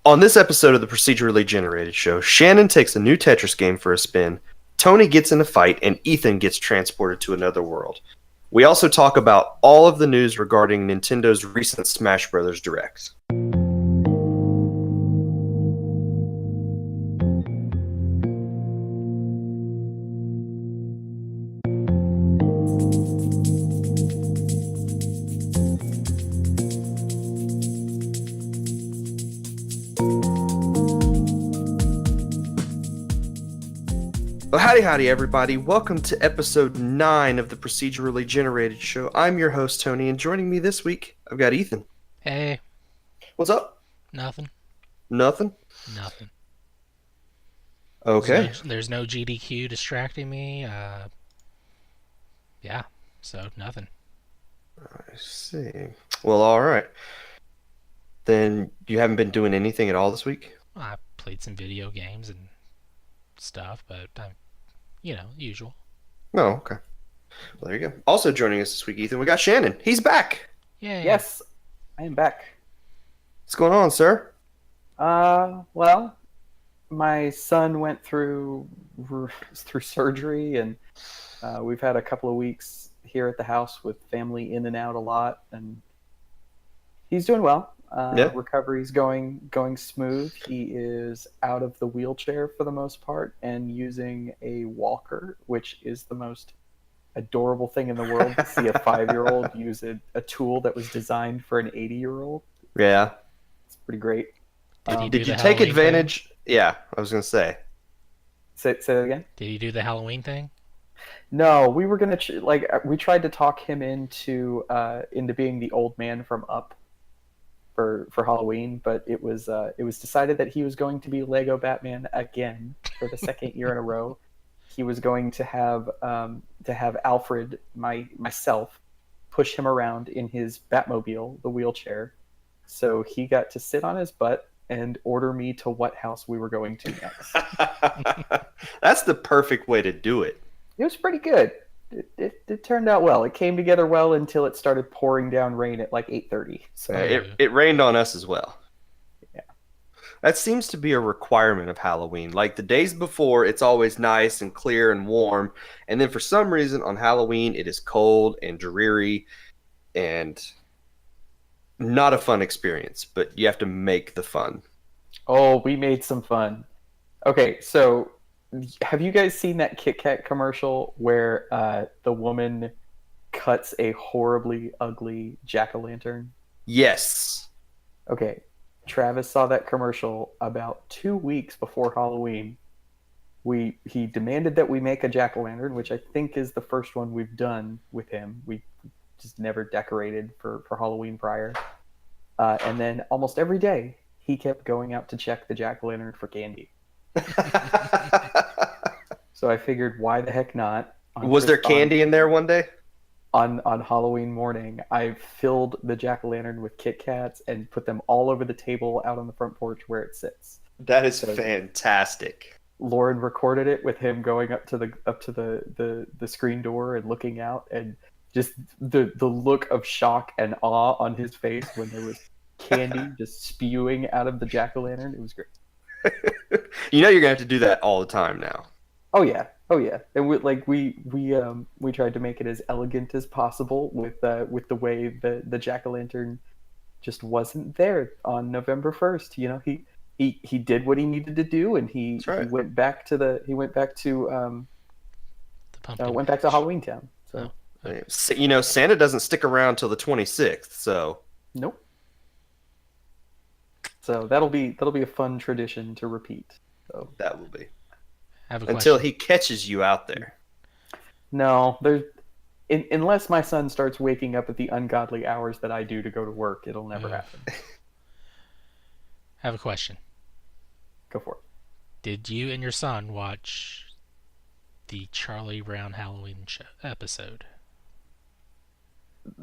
On this episode of the Procedurally Generated Show, Shannon takes a new Tetris game for a spin, Tony gets in a fight, and Ethan gets transported to another world. We also talk about all of the news regarding Nintendo's recent Smash Bros. Direct. Well, howdy, everybody. Welcome to episode 9 of the Procedurally Generated Show. I'm your host, Tony, and joining me this week, I've got Ethan. Hey. What's up? Nothing. Nothing? Nothing. Okay. There's no GDQ distracting me. Yeah, so nothing. I see. Well, all right. Then you haven't been doing anything at all this week? I played some video games and stuff, but usual. Oh, okay. Well, there you go. Also joining us this week, Ethan, we got Shannon. He's back. Yeah. Yes, I am back. What's going on, sir? Well, my son went through surgery, and we've had a couple of weeks here at the house with family in and out a lot, and he's doing well. Yeah. Recovery's going smooth. He is out of the wheelchair for the most part and using a walker, which is the most adorable thing in the world to see a 5-year-old use a tool that was designed for an 80-year-old. Yeah. It's pretty great. Did you take advantage? Yeah, I was going to say. Say that again? Did he do the Halloween thing? No, we were gonna we tried to talk him into being the old man from Up for Halloween, but it was decided that he was going to be Lego Batman again for the second year in a row. He was going to have Alfred, myself, push him around in his Batmobile, the wheelchair, so he got to sit on his butt and order me to what house we were going to next. That's the perfect way to do it. It was pretty good. It turned out well. It came together well until it started pouring down rain at like 8:30. So it rained on us as well. Yeah. That seems to be a requirement of Halloween. Like the days before, it's always nice and clear and warm. And then for some reason on Halloween, it is cold and dreary and not a fun experience, but you have to make the fun. Oh, we made some fun. Okay, so have you guys seen that Kit Kat commercial where the woman cuts a horribly ugly jack-o'-lantern? Yes. Okay, Travis saw that commercial about 2 weeks before Halloween. He demanded that we make a jack-o'-lantern, which I think is the first one we've done with him. We just never decorated for Halloween prior. And then almost every day, he kept going out to check the jack-o'-lantern for candy. So I figured, why the heck not? Was there candy in there one day? On Halloween morning, I filled the jack-o'-lantern with Kit Kats and put them all over the table out on the front porch where it sits. That is fantastic. Lauren recorded it with him going up to the screen door and looking out, and just the look of shock and awe on his face when there was candy just spewing out of the jack-o'-lantern. It was great. You know you're gonna have to do that all the time now. Oh yeah. And we tried to make it as elegant as possible with the way the jack-o'-lantern just wasn't there on November 1st. You know, he did what he needed to do, and he went back to Halloween Town. So you know, Santa doesn't stick around till the 26th, so nope. So that'll be a fun tradition to repeat. So that will be. Until he catches you out there. No, unless my son starts waking up at the ungodly hours that I do to go to work, it'll never happen. I have a question. Go for it. Did you and your son watch the Charlie Brown Halloween episode?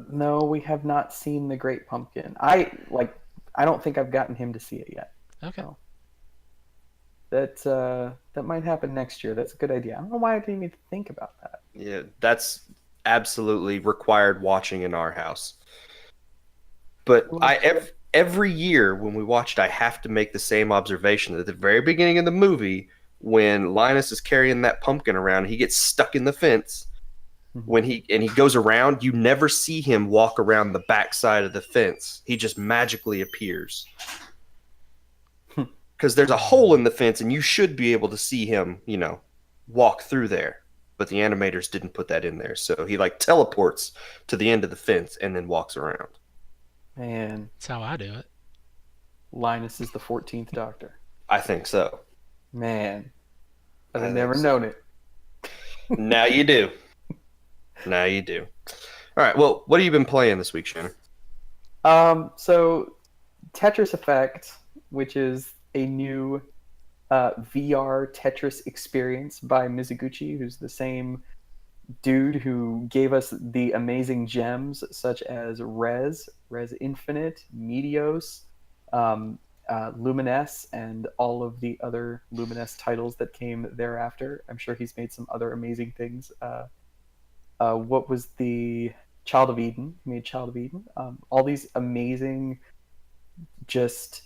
No, we have not seen The Great Pumpkin. I don't think I've gotten him to see it yet. Okay. So that might happen next year. That's a good idea. I don't know why I didn't even think about that. Yeah, that's absolutely required watching in our house. But every year when we watch it, I have to make the same observation. At the very beginning of the movie, when Linus is carrying that pumpkin around, he gets stuck in the fence. When he goes around, you never see him walk around the backside of the fence. He just magically appears. Because there's a hole in the fence, and you should be able to see him, walk through there. But the animators didn't put that in there, so he like teleports to the end of the fence and then walks around. Man, That's how I do it. Linus is the 14th Doctor. I think so. Man, I'd I have think never so. known it. Now you do. Now you do. All right. Well, what have you been playing this week, Shannon? So Tetris Effect, which is a new VR Tetris experience by Mizuguchi, who's the same dude who gave us the amazing gems such as Res Infinite, Meteos, Lumines, and all of the other Lumines titles that came thereafter. I'm sure he's made some other amazing things. What was the Child of Eden? He made Child of Eden. All these amazing, just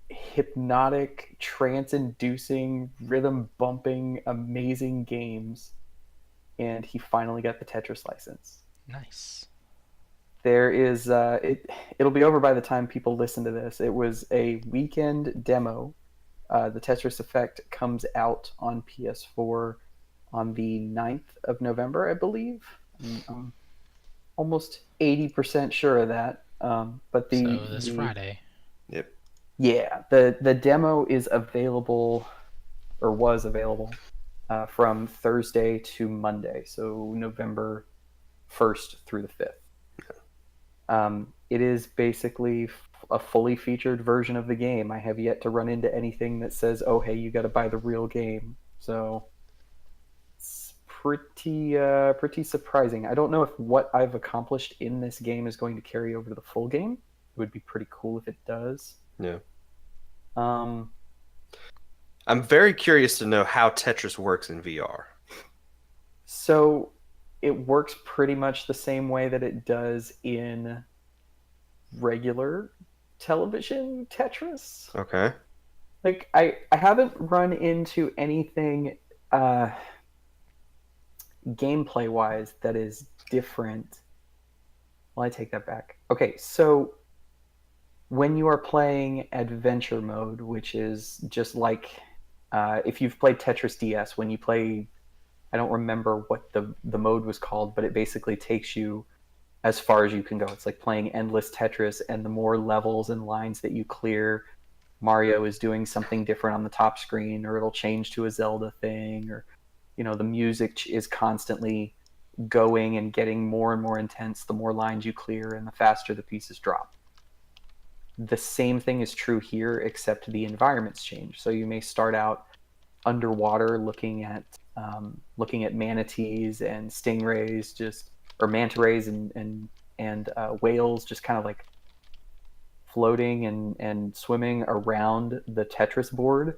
hypnotic, trance-inducing, rhythm-bumping, amazing games. And he finally got the Tetris license. Nice. There is it'll be over by the time people listen to this. It was a weekend demo. The Tetris Effect comes out on PS4 on the 9th of November, I believe. I'm almost 80% sure of that. But So this Friday. Yep. Yeah, the demo is available, or was available, from Thursday to Monday, so November 1st through the 5th. It is basically a fully featured version of the game. I have yet to run into anything that says, "Oh, hey, you got to buy the real game." So it's pretty surprising. I don't know if what I've accomplished in this game is going to carry over to the full game. It would be pretty cool if it does. Yeah. Um, I'm very curious to know how Tetris works in VR. So it works pretty much the same way that it does in regular television Tetris. Okay. Like I haven't run into anything gameplay wise that is different. Well, I take that back. Okay, so when you are playing adventure mode, which is just like if you've played Tetris DS, when you play, I don't remember what the mode was called, but it basically takes you as far as you can go. It's like playing endless Tetris, and the more levels and lines that you clear, Mario is doing something different on the top screen, or it'll change to a Zelda thing, or the music is constantly going and getting more and more intense the more lines you clear and the faster the pieces drop. The same thing is true here, except the environments change. So you may start out underwater looking at manatees and stingrays, or manta rays and whales, just kind of like floating and swimming around the Tetris board.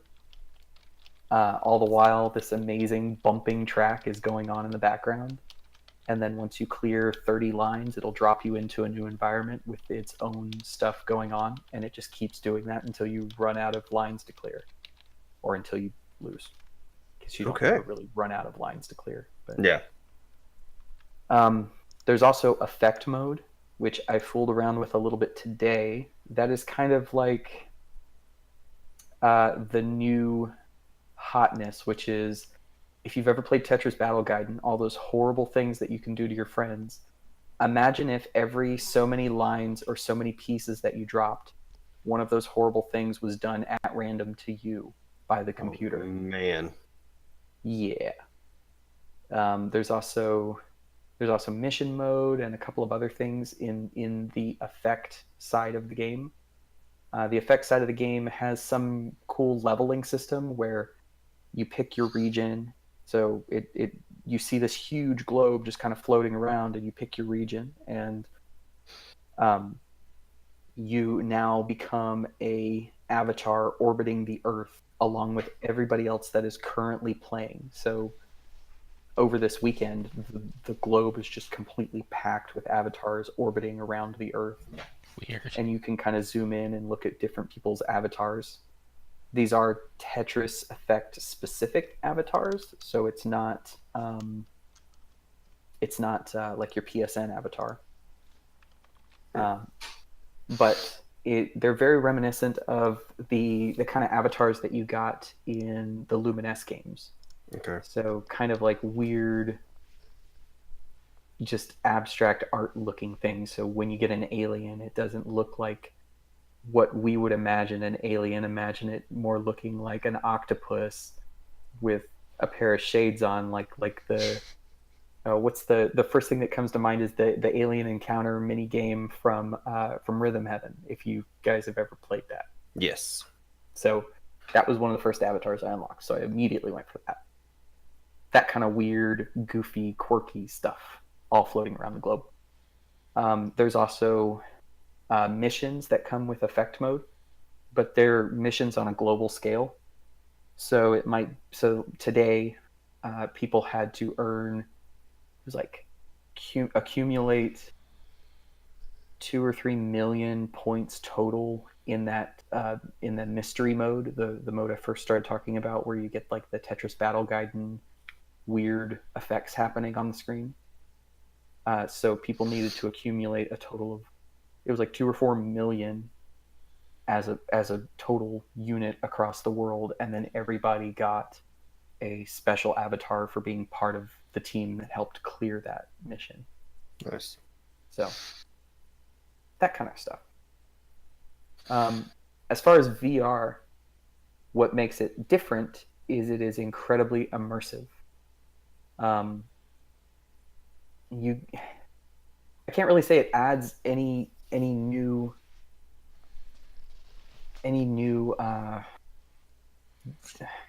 All the while, this amazing bumping track is going on in the background. And then once you clear 30 lines, it'll drop you into a new environment with its own stuff going on. And it just keeps doing that until you run out of lines to clear, or until you lose. Because you don't ever really run out of lines to clear. But, Yeah. There's also effect mode, which I fooled around with a little bit today. That is kind of like the new hotness, which is, if you've ever played Tetris Battle Guide and all those horrible things that you can do to your friends, imagine if every so many lines or so many pieces that you dropped, one of those horrible things was done at random to you by the computer. Oh, man. Yeah. There's also mission mode and a couple of other things in the effect side of the game. The effect side of the game has some cool leveling system where you pick your region. So you see this huge globe just kind of floating around, and you pick your region, and you now become a avatar orbiting the Earth along with everybody else that is currently playing. So over this weekend, the globe is just completely packed with avatars orbiting around the Earth. Weird. and you can kind of zoom in and look at different people's avatars. These are Tetris Effect specific avatars, so it's not like your PSN avatar, but they're very reminiscent of the kind of avatars that you got in the Luminous games. Okay. So kind of like weird, just abstract art looking things. So when you get an alien, it doesn't look like what we would imagine an alien. Imagine it more looking like an octopus with a pair of shades on, like the what's the first thing that comes to mind is the alien encounter mini game from Rhythm Heaven, if you guys have ever played that. Yes. So that was one of the first avatars I unlocked, so I immediately went for that kind of weird, goofy, quirky stuff all floating around the globe. There's also missions that come with effect mode, but they're missions on a global scale. So today people had to earn, it was like accumulate 2 or 3 million points total in the mystery mode, the mode I first started talking about, where you get like the Tetris Battle Guide and weird effects happening on the screen. So people needed to accumulate a total of, it was like 2 or 4 million as a total unit across the world, and then everybody got a special avatar for being part of the team that helped clear that mission. Nice. So that kind of stuff. As far as VR, what makes it different is it is incredibly immersive. I can't really say it adds any new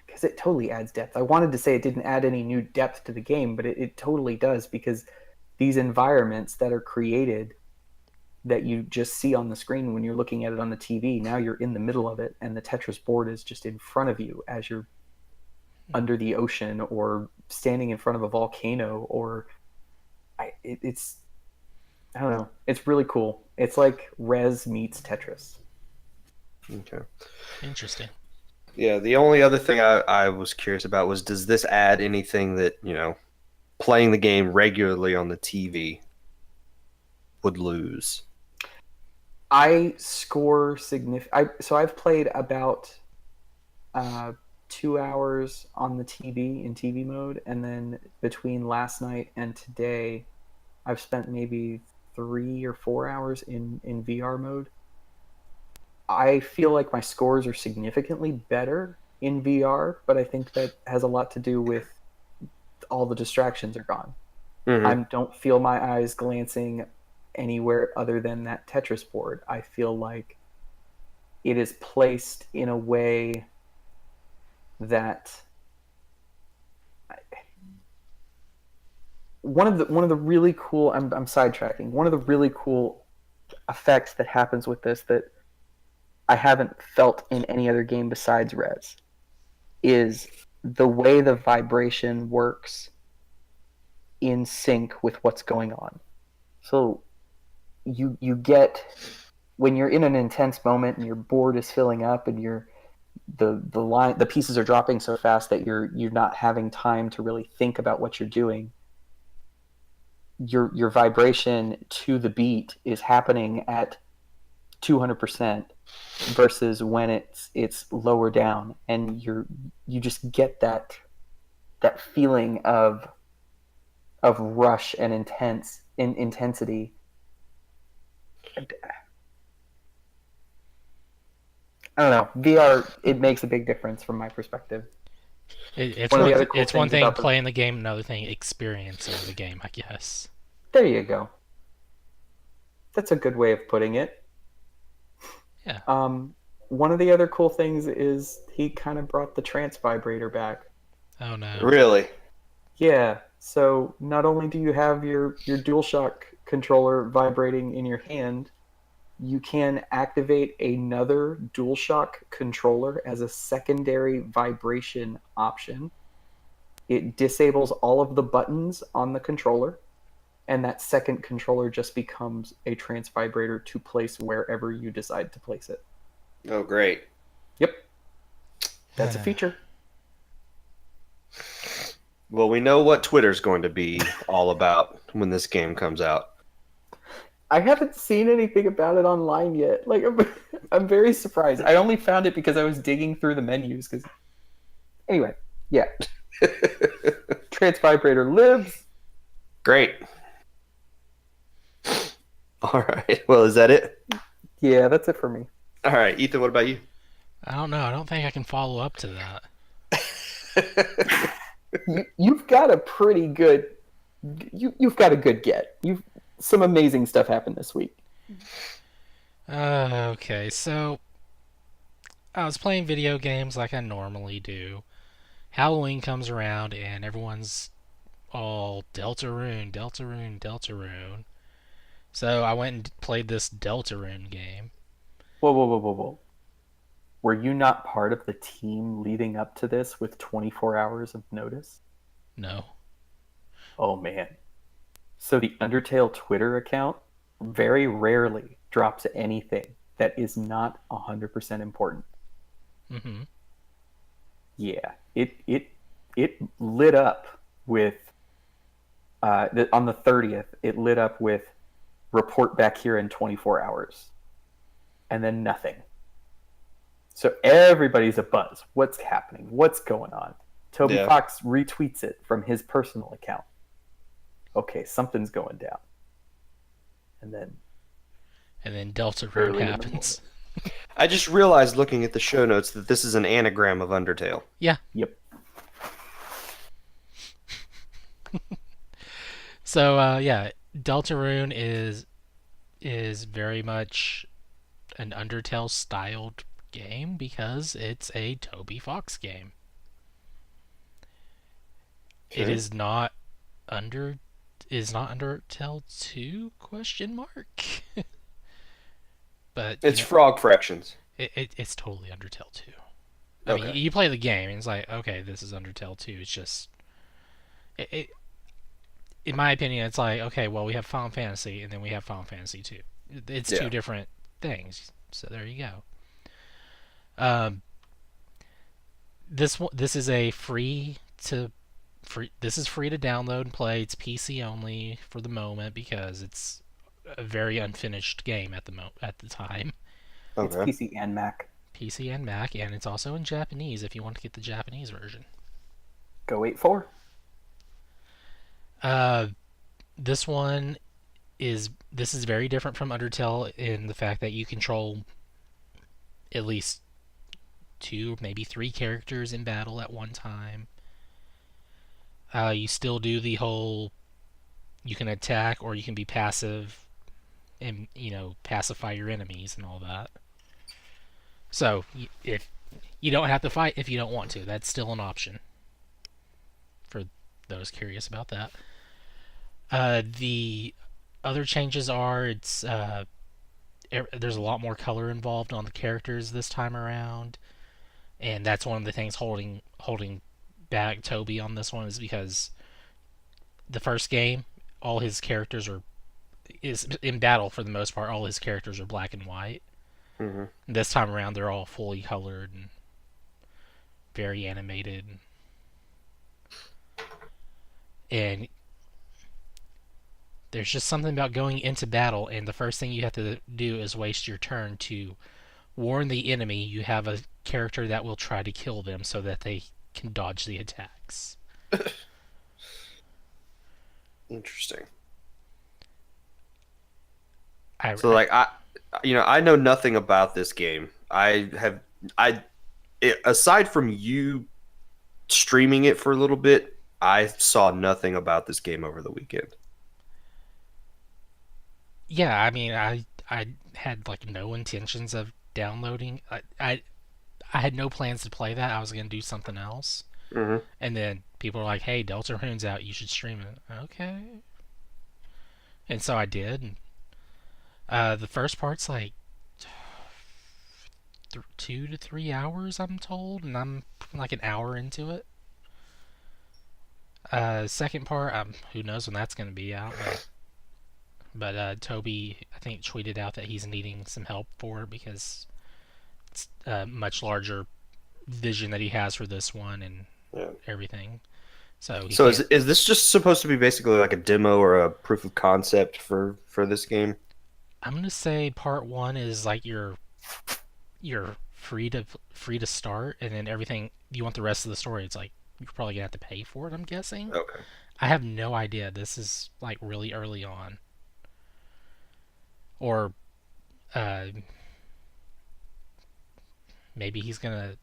because it totally adds depth. I wanted to say it didn't add any new depth to the game, but it totally does, because these environments that are created that you just see on the screen when you're looking at it on the TV, now you're in the middle of it, and the Tetris board is just in front of you as you're under the ocean or standing in front of a volcano, or it's I don't know. It's really cool. It's like Res meets Tetris. Okay. Interesting. Yeah, the only other thing I was curious about was, does this add anything that, playing the game regularly on the TV would lose? I score so I've played about 2 hours on the TV in TV mode, and then between last night and today, I've spent maybe 3 or 4 hours in VR mode. I feel like my scores are significantly better in VR, but I think that has a lot to do with all the distractions are gone. Mm-hmm. I don't feel my eyes glancing anywhere other than that Tetris board. I feel like it is placed in a way that one of the really cool, I'm sidetracking. One of the really cool effects that happens with this that I haven't felt in any other game besides Res is the way the vibration works in sync with what's going on. So you get, when you're in an intense moment and your board is filling up and the pieces are dropping so fast that you're not having time to really think about what you're doing. Your vibration to the beat is happening at 200% versus when it's lower down, and you just get that feeling of rush and intensity. I don't know. VR, it makes a big difference from my perspective. It's one thing playing the game, another thing experiencing the game, I guess. There you go. That's a good way of putting it. Yeah. One of the other cool things is he kind of brought the trance vibrator back. Oh no. Really? Yeah. So not only do you have your DualShock controller vibrating in your hand, you can activate another DualShock controller as a secondary vibration option. It disables all of the buttons on the controller, and that second controller just becomes a trance vibrator to place wherever you decide to place it. Oh, great. Yep, that's a feature. Well, we know what Twitter's going to be all about when this game comes out. I haven't seen anything about it online yet. Like, I'm very surprised. I only found it because I was digging through the menus. Because, anyway, yeah, trance vibrator lives. Great. All right. Well, is that it? Yeah, that's it for me. All right, Ethan. What about you? I don't know. I don't think I can follow up to that. You've got a pretty good. You've got a good get. Some amazing stuff happened this week. Okay, so I was playing video games like I normally do. Halloween comes around and everyone's all Deltarune, Deltarune, Deltarune. So I went and played this Deltarune game. Whoa, whoa, whoa, whoa, whoa. Were you not part of the team leading up to this with 24 hours of notice? No. Oh, man. So the Undertale Twitter account very rarely drops anything that is not 100% important. Mm-hmm. Yeah, it lit up with on the 30th. It lit up with report back here in 24 hours, and then nothing. So everybody's abuzz. What's happening? What's going on? Toby Fox retweets it from his personal account. Okay, something's going down. And then Deltarune happens. I just realized looking at the show notes that this is an anagram of Undertale. Yeah. Yep. So yeah, Deltarune is very much an Undertale styled game because it's a Toby Fox game. Okay. It is not Undertale 2 question mark. But it's frog fractions. It's totally Undertale 2. I Okay. mean, you play the game and it's like, okay, this is Undertale 2. It's just in my opinion, it's like, okay, well, we have Final Fantasy and then we have Final Fantasy 2. It's two different things. So there you go. This is a free to download and play. It's PC only for the moment because it's a very unfinished game at the time. Okay. It's PC and Mac. PC and Mac, and it's also in Japanese if you want to get the Japanese version. Go 8-4. This is very different from Undertale in the fact that you control at least 2, maybe 3 characters in battle at one time. You still do the whole, you can attack or you can be passive and, pacify your enemies and all that. So, if you don't have to fight if you don't want to, that's still an option for those curious about that. The other changes are there's a lot more color involved on the characters this time around, and that's one of the things holding back Toby on this one is because the first game, all his characters is in battle for the most part. All his characters are black and white. Mm-hmm. This time around, they're all fully colored and very animated. And there's just something about going into battle, and the first thing you have to do is waste your turn to warn the enemy you have a character that will try to kill them so that they can dodge the attacks. Interesting. I know nothing about this game. Aside from you streaming it for a little bit, I saw nothing about this game over the weekend. Yeah, I mean, I had like no intentions of downloading. I had no plans to play that. I was gonna do something else. Mm-hmm. And then people were like, "Hey, Deltarune's out. You should stream it." Okay. And so I did. And, the first part's like 2 to 3 hours, I'm told, and I'm like an hour into it. Second part, who knows when that's going to be out. But But Toby, I think, tweeted out that he's needing some help for it because it's a much larger vision that he has for this one and Yeah. everything. So he So can't. is this just supposed to be basically like a demo or a proof of concept for this game? I'm gonna say part one is like you're free to start, and then everything you want the rest of the story. It's like you're probably gonna have to pay for it. I'm guessing. Okay. I have no idea. This is like really early on, or uh, maybe he's gonna.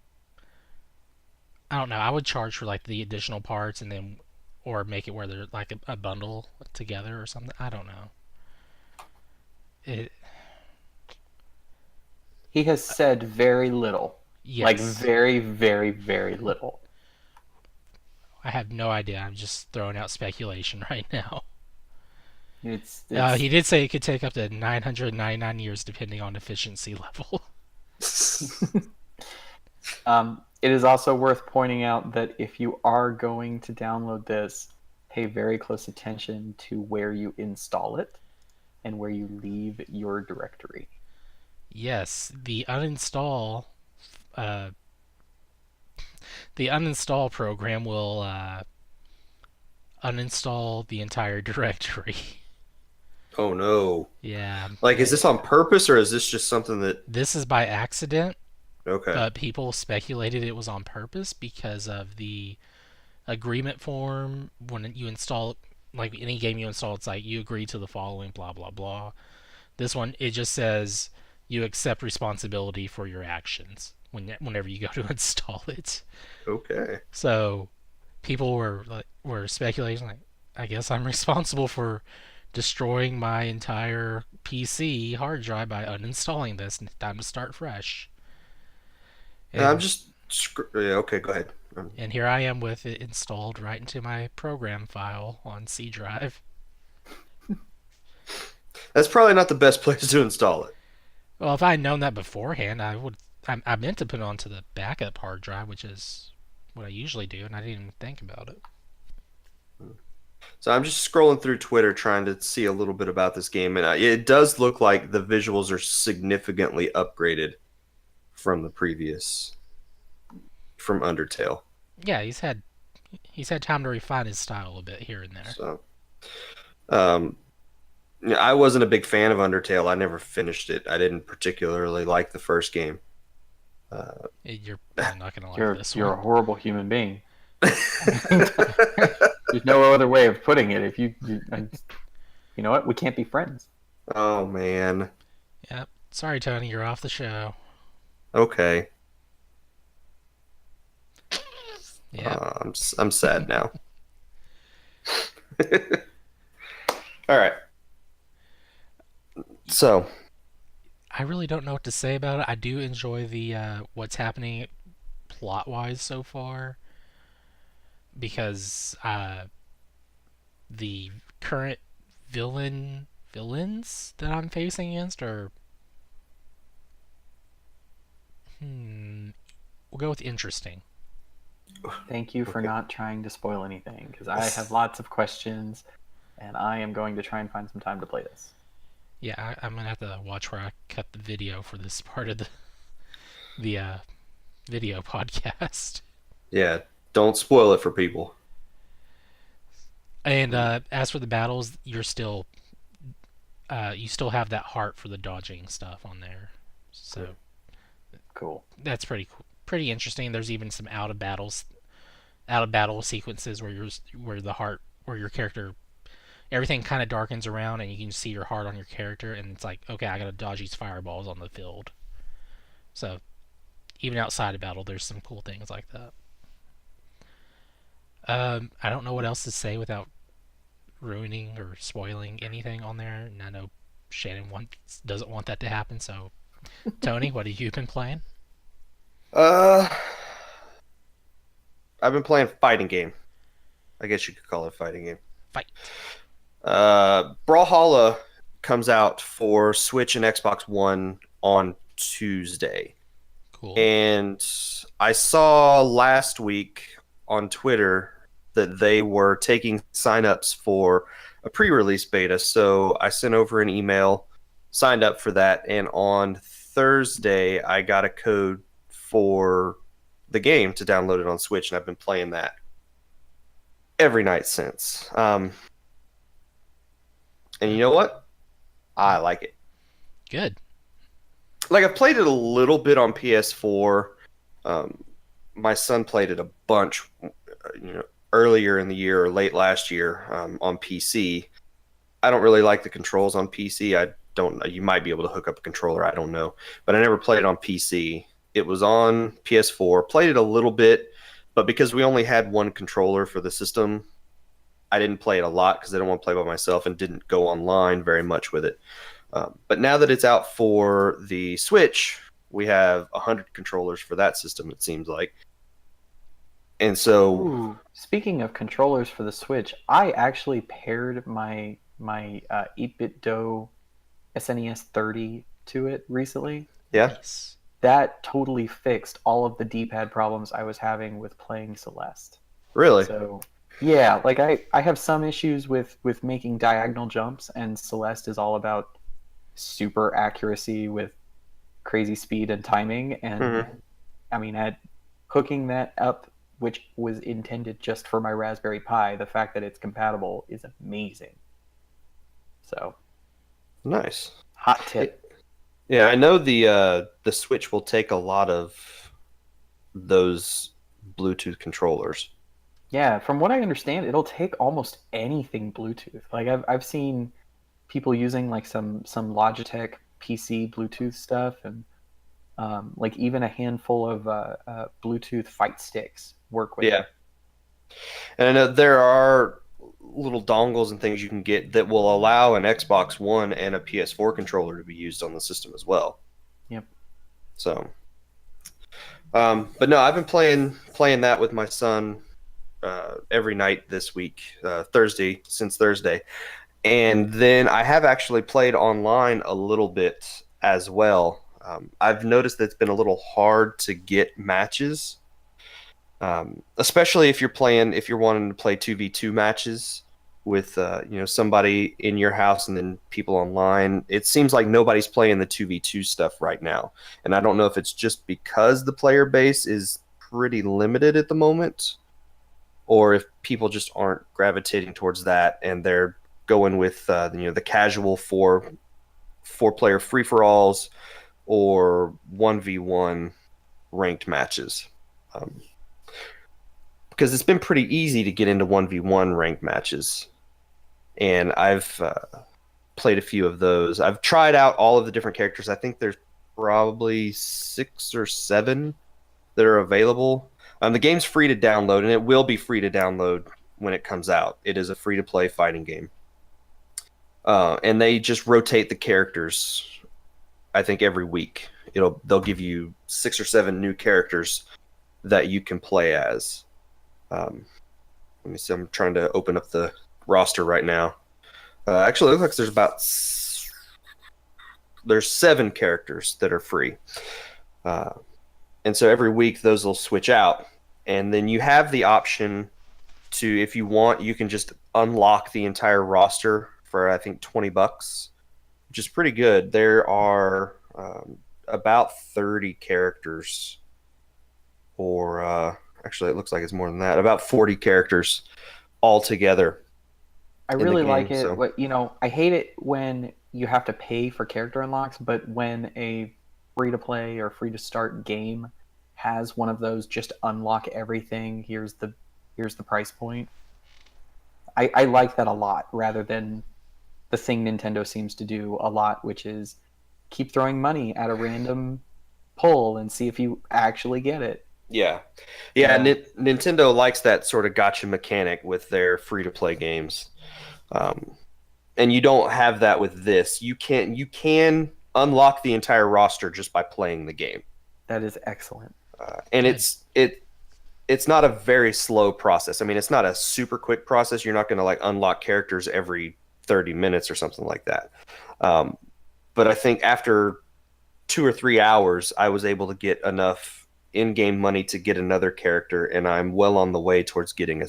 I don't know. I would charge for like the additional parts, and then, or make it where they're like a bundle together or something. I don't know. It. He has said very little. Like Yes. very, very, very little. I have no idea. I'm just throwing out speculation right now. It's He did say it could take up to 999 years depending on efficiency level. It is also worth pointing out that if you are going to download this, pay very close attention to where you install it and where you leave your directory. Yes, uh, the uninstall program will uninstall the entire directory. Oh no. Yeah, Like, is this on purpose or is this just something that? this is by accident, Okay. but people speculated it was on purpose because of the agreement form when you install, like any game you install. It's like you agree to the following, blah blah blah. This one, it just says you accept responsibility for your actions whenever you go to install it. Okay. So people were speculating like, I guess I'm responsible for destroying my entire PC hard drive by uninstalling this. Time to start fresh. And I'm And just. Yeah, okay, go ahead. and here I am with it installed right into my program file on C drive. That's probably not the best place to install it. Well, if I had known that beforehand, I would. I meant to put it onto the backup hard drive, which is what I usually do, and I didn't even think about it. So I'm just scrolling through Twitter trying to see a little bit about this game, and it does look like the visuals are significantly upgraded from the previous, from Undertale. Yeah, he's had time to refine his style a bit here and there. So, um, yeah, I wasn't a big fan of Undertale. I never finished it. I didn't particularly like the first game. You're probably not gonna like You're this you're one. a horrible human being. There's no other way of putting it. If you know what, we can't be friends. Oh man. Yep. Sorry, Tony, you're off the show. Okay. Yep. I'm sad now. All right. So, I really don't know what to say about it. I do enjoy the what's happening plot wise so far because the current villains that I'm facing against are we'll go with interesting. Thank you for Okay. not trying to spoil anything, because I have lots of questions, and I am going to try and find some time to play this. Yeah, I'm gonna have to watch where I cut the video for this part of the video podcast. yeah, don't spoil it for people. And as for the battles, you still have that heart for the dodging stuff on there, so Cool. that's pretty interesting. There's even some out of battle sequences where your character everything kind of darkens around and you can see your heart on your character, and it's like, okay, I gotta dodge these fireballs on the field. So even outside of battle, there's some cool things like that. I don't know what else to say without ruining or spoiling anything on there, and I know Shannon doesn't want that to happen. So, Tony, what have you been playing? Uh, I've been playing fighting game. I guess you could call it a fighting game. Fight. Brawlhalla comes out for Switch and Xbox One on Tuesday. Cool. And I saw last week on Twitter that they were taking signups for a pre-release beta. So I sent over an email, signed up for that, and on Thursday I got a code for the game to download it on Switch, and I've been playing that every night since. And you know what? I like it. Good. Like, I've played it a little bit on PS4. My son played it a bunch, earlier in the year or late last year on PC. I don't really like the controls on PC. I don't know. You might be able to hook up a controller. I don't know. But I never played it on PC. It was on PS4. Played it a little bit, but because we only had one controller for the system, I didn't play it a lot because I didn't want to play by myself and didn't go online very much with it. But now that it's out for the Switch, we have 100 controllers for that system, it seems like. And so, Ooh, speaking of controllers for the Switch, I actually paired my 8-bit Do SNES 30 to it recently. yeah, Nice. That totally fixed all of the D-pad problems I was having with playing Celeste. really. So, yeah, like I have some issues with making diagonal jumps, and Celeste is all about super accuracy with crazy speed and timing. And Mhm. I mean, at hooking that up, which was intended just for my Raspberry Pi, the fact that it's compatible is amazing. So, Nice. hot tip. Yeah, I know the Switch will take a lot of those Bluetooth controllers. Yeah, from what I understand, it'll take almost anything Bluetooth. Like I've seen people using like some Logitech PC Bluetooth stuff, and like even a handful of Bluetooth fight sticks work with Yeah. it. And I know there are little dongles and things you can get that will allow an Xbox One and a PS4 controller to be used on the system as well. Yep. So, but no, I've been playing that with my son every night this week, since Thursday. And then I have actually played online a little bit as well. I've noticed that it's been a little hard to get matches, especially if you're wanting to play 2v2 matches with somebody in your house and then people online. It seems like nobody's playing the 2v2 stuff right now, and I don't know if it's just because the player base is pretty limited at the moment, or if people just aren't gravitating towards that and they're going with the casual four player free for alls or 1v1 ranked matches. Because it's been pretty easy to get into 1v1 ranked matches, and I've played a few of those. I've tried out all of the different characters. I think there's probably 6 or 7 that are available. The game's free to download, and it will be free to download when it comes out. It is a free-to-play fighting game. And they just rotate the characters, I think, every week. They'll give you 6 or 7 new characters that you can play as. Let me see. I'm trying to open up the roster right now. Actually, it looks like there's 7 characters that are free. And so every week those will switch out. And then you have the option to, if you want, you can just unlock the entire roster for, I think, $20, which is pretty good. There are about 30 characters, or actually it looks like it's more than that, about 40 characters altogether. I in the really game, like it. so- I hate it when you have to pay for character unlocks, but when a free to play or free to start game has one of those just unlock everything, here's the price point. I like that a lot, rather than the thing Nintendo seems to do a lot, which is keep throwing money at a random pull and see if you actually get it. Yeah. Nintendo likes that sort of gotcha mechanic with their free-to-play games. And you don't have that with this. You can unlock the entire roster just by playing the game. That is excellent. And it's not a very slow process. I mean, it's not a super quick process. You're not going to like unlock characters every 30 minutes or something like that. But I think after 2 or 3 hours, I was able to get enough in-game money to get another character, and I'm well on the way towards getting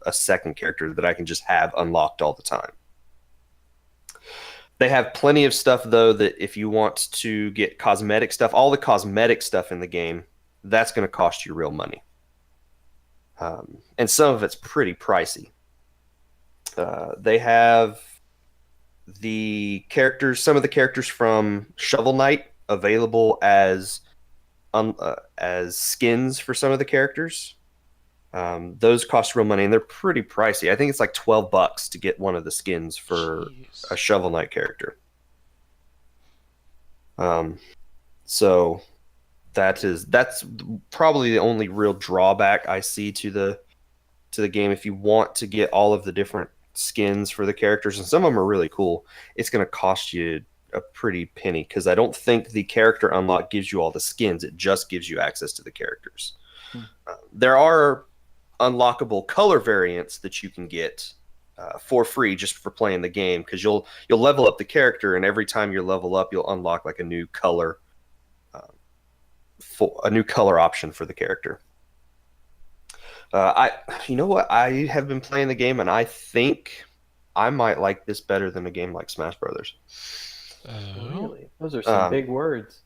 a second character that I can just have unlocked all the time. They have plenty of stuff though that if you want to get cosmetic stuff, all the cosmetic stuff in the game, that's going to cost you real money. And some of it's pretty pricey. They have some of the characters from Shovel Knight available as skins for some of the characters. Those cost real money and they're pretty pricey. I think it's like $12 to get one of the skins for Jeez. a Shovel Knight character. So that's probably the only real drawback I see to the game. If you want to get all of the different skins for the characters, and some of them are really cool, it's going to cost you a pretty penny because I don't think the character unlock gives you all the skins. It just gives you access to the characters. There are unlockable color variants that you can get for free just for playing the game because you'll level up the character, and every time you level up, you'll unlock like a new color option for the character. You know what? I have been playing the game, and I think I might like this better than a game like Smash Brothers. Really? Those are some big words.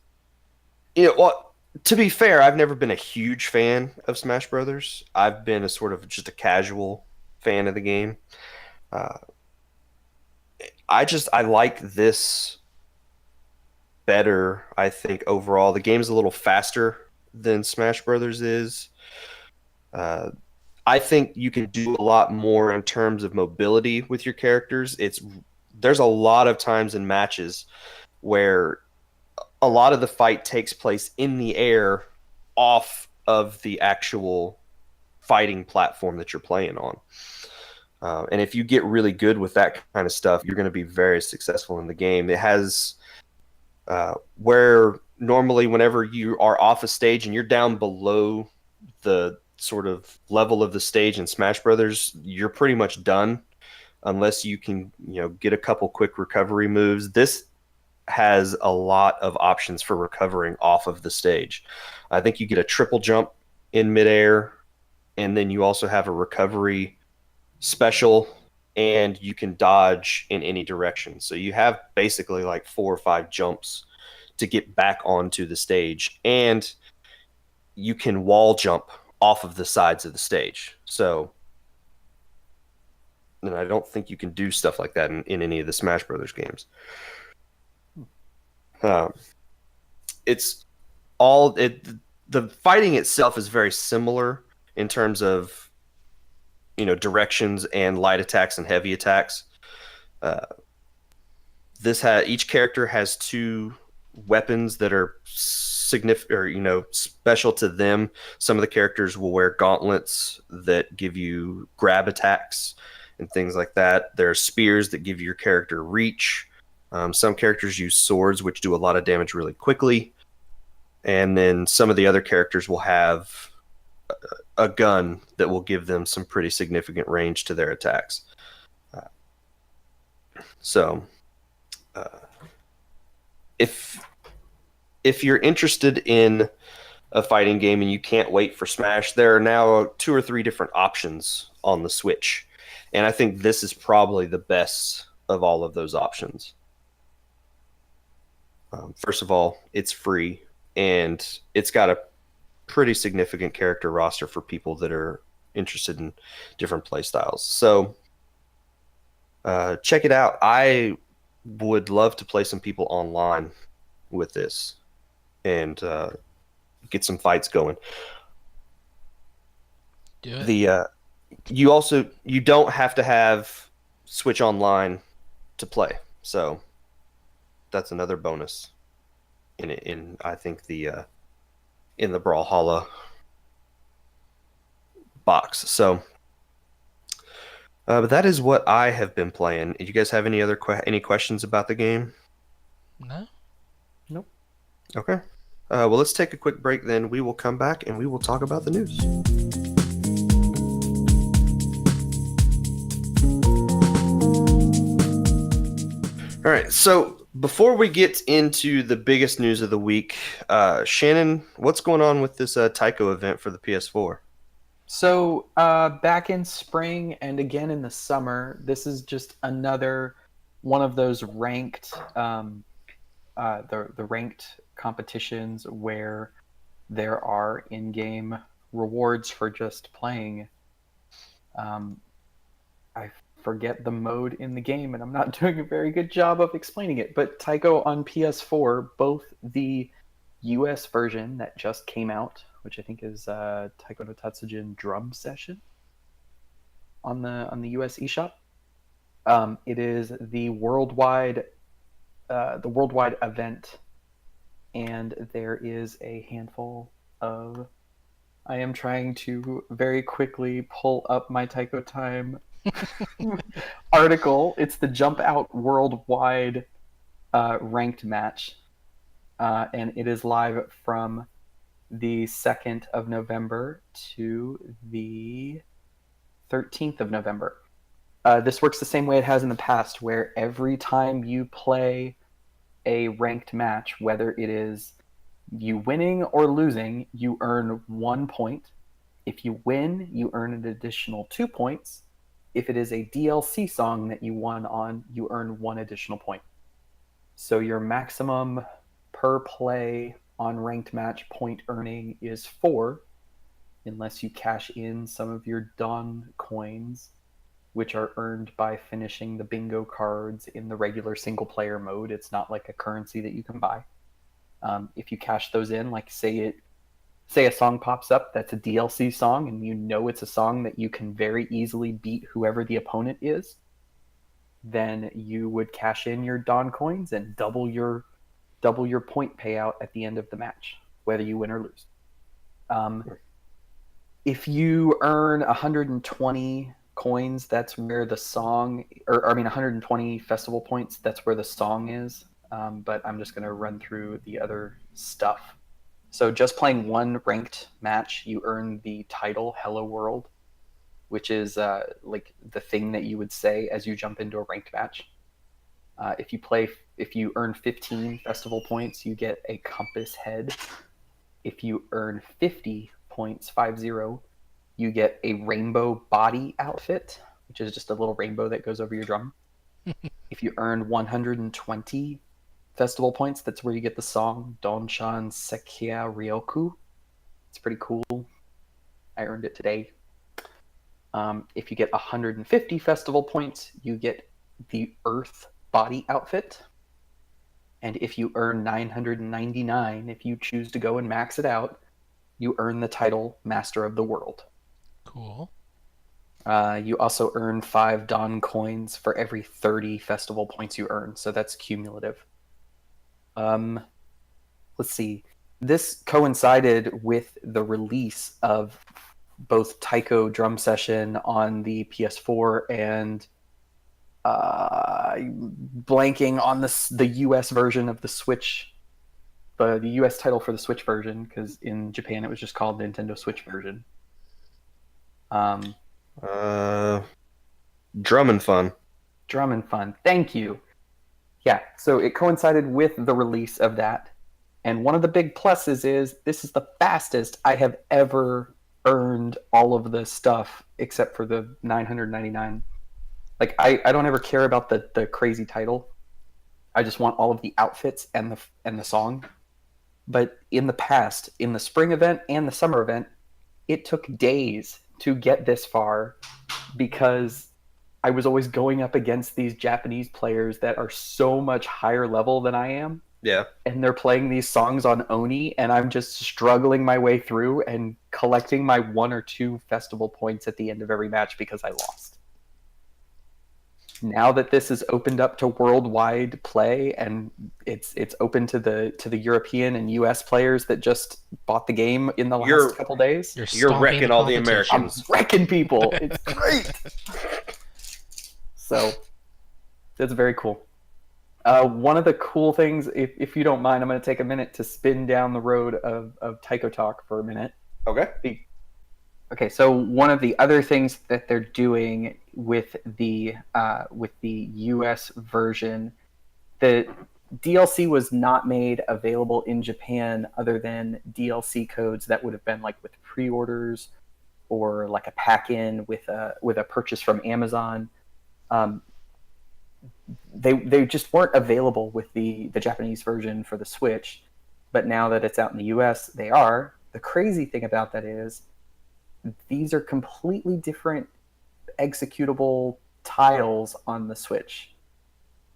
Well, to be fair, I've never been a huge fan of Smash Brothers. I've been a sort of just a casual fan of the game. I like this better, I think, overall. The game's a little faster than Smash Brothers is. I think you can do a lot more in terms of mobility with your characters. There's a lot of times in matches where a lot of the fight takes place in the air off of the actual fighting platform that you're playing on. And if you get really good with that kind of stuff, you're going to be very successful in the game. It has where normally whenever you are off a stage and you're down below the sort of level of the stage in Smash Brothers, you're pretty much done unless you can, get a couple quick recovery moves. This has a lot of options for recovering off of the stage. I think you get a triple jump in midair, and then you also have a recovery special, and you can dodge in any direction. So you have basically like 4 or 5 jumps to get back onto the stage, and you can wall jump off of the sides of the stage. So, and I don't think you can do stuff like that in any of the Smash Brothers games. The fighting itself is very similar in terms of, directions and light attacks and heavy attacks. Each character has 2 weapons that are significant, or special to them. Some of the characters will wear gauntlets that give you grab attacks and things like that. There are spears that give your character reach. Some characters use swords, which do a lot of damage really quickly. And then some of the other characters will have a gun that will give them some pretty significant range to their attacks. If you're interested in a fighting game and you can't wait for Smash, there are now 2 or 3 different options on the Switch. And I think this is probably the best of all of those options. First of all, it's free, and it's got a pretty significant character roster for people that are interested in different play styles. So check it out. I would love to play some people online with this and get some fights going. Do it. You don't have to have Switch Online to play, so that's another bonus in I think in the Brawlhalla box. So but that is what I have been playing. Do you guys have any other any questions about the game? No? Nope. Okay. Well, let's take a quick break then. We will come back and we will talk about the news. All right. So before we get into the biggest news of the week, Shannon, what's going on with this Tycho event for the PS4? So back in spring and again in the summer, this is just another one of those ranked the ranked competitions where there are in-game rewards for just playing. I forget the mode in the game, and I'm not doing a very good job of explaining it. But Tycho on PS4, both the US version that just came out, which I think is Taiko no Tatsujin Drum Session on the US eShop. It is the worldwide event, and there is a handful of. I am trying to very quickly pull up my Taiko Time article. It's the Jump Out Worldwide ranked match, and it is live from the 2nd of November to the 13th of November. This works the same way it has in the past, where every time you play a ranked match, whether it is you winning or losing, you earn 1 point. If you win, you earn an additional 2 points. If it is a DLC song that you won on, you earn 1 additional point. So your maximum per play on ranked match point earning is 4, unless you cash in some of your Dawn coins, which are earned by finishing the bingo cards in the regular single player mode. It's not like a currency that you can buy. If you cash those in, like say a song pops up that's a DLC song, and you know it's a song that you can very easily beat whoever the opponent is, then you would cash in your Dawn coins and double your point payout at the end of the match, whether you win or lose. If you earn 120 coins, that's where the song, 120 festival points, that's where the song is. But I'm just going to run through the other stuff. So just playing one ranked match, you earn the title Hello World, which is like the thing that you would say as you jump into a ranked match. If you earn 15 festival points, you get a compass head. If you earn 50 points, 50, you get a rainbow body outfit, which is just a little rainbow that goes over your drum. If you earn 120 festival points, that's where you get the song Donshan Sekia Ryoku. It's pretty cool. I earned it today. If you get 150 festival points, you get the Earth body outfit. And if you earn 999, if you choose to go and max it out, you earn the title Master of the World. Cool. You also earn 5 Dawn coins for every 30 festival points you earn, so that's cumulative. Let's see. This coincided with the release of both Tycho Drum Session on the PS4 and blanking on the US version of the Switch, the US title for the Switch version, because in Japan it was just called Nintendo Switch version. Drum and Fun. Drum and Fun. Thank you. Yeah, so it coincided with the release of that. And one of the big pluses is this is the fastest I have ever earned all of the stuff except for the 999. Like, I don't ever care about the crazy title. I just want all of the outfits and the song. But in the past, in the spring event and the summer event, it took days to get this far because I was always going up against these Japanese players that are so much higher level than I am. Yeah. And they're playing these songs on Oni, and I'm just struggling my way through and collecting my 1 or 2 festival points at the end of every match because I lost. Now that this is opened up to worldwide play, and it's open to the European and US players that just bought the game in the last couple days. You're wrecking all the Americans. I'm wrecking people. It's great. So that's very cool. One of the cool things, if you don't mind, I'm going to take a minute to spin down the road of Tycho Talk for a minute. Okay. Okay, so one of the other things that they're doing with the US version, the DLC was not made available in Japan other than DLC codes that would have been like with pre-orders or like a pack-in with a purchase from Amazon. they just weren't available with the Japanese version for the Switch, but now that it's out in the US, they are. The crazy thing about that is these are completely different executable tiles on the Switch.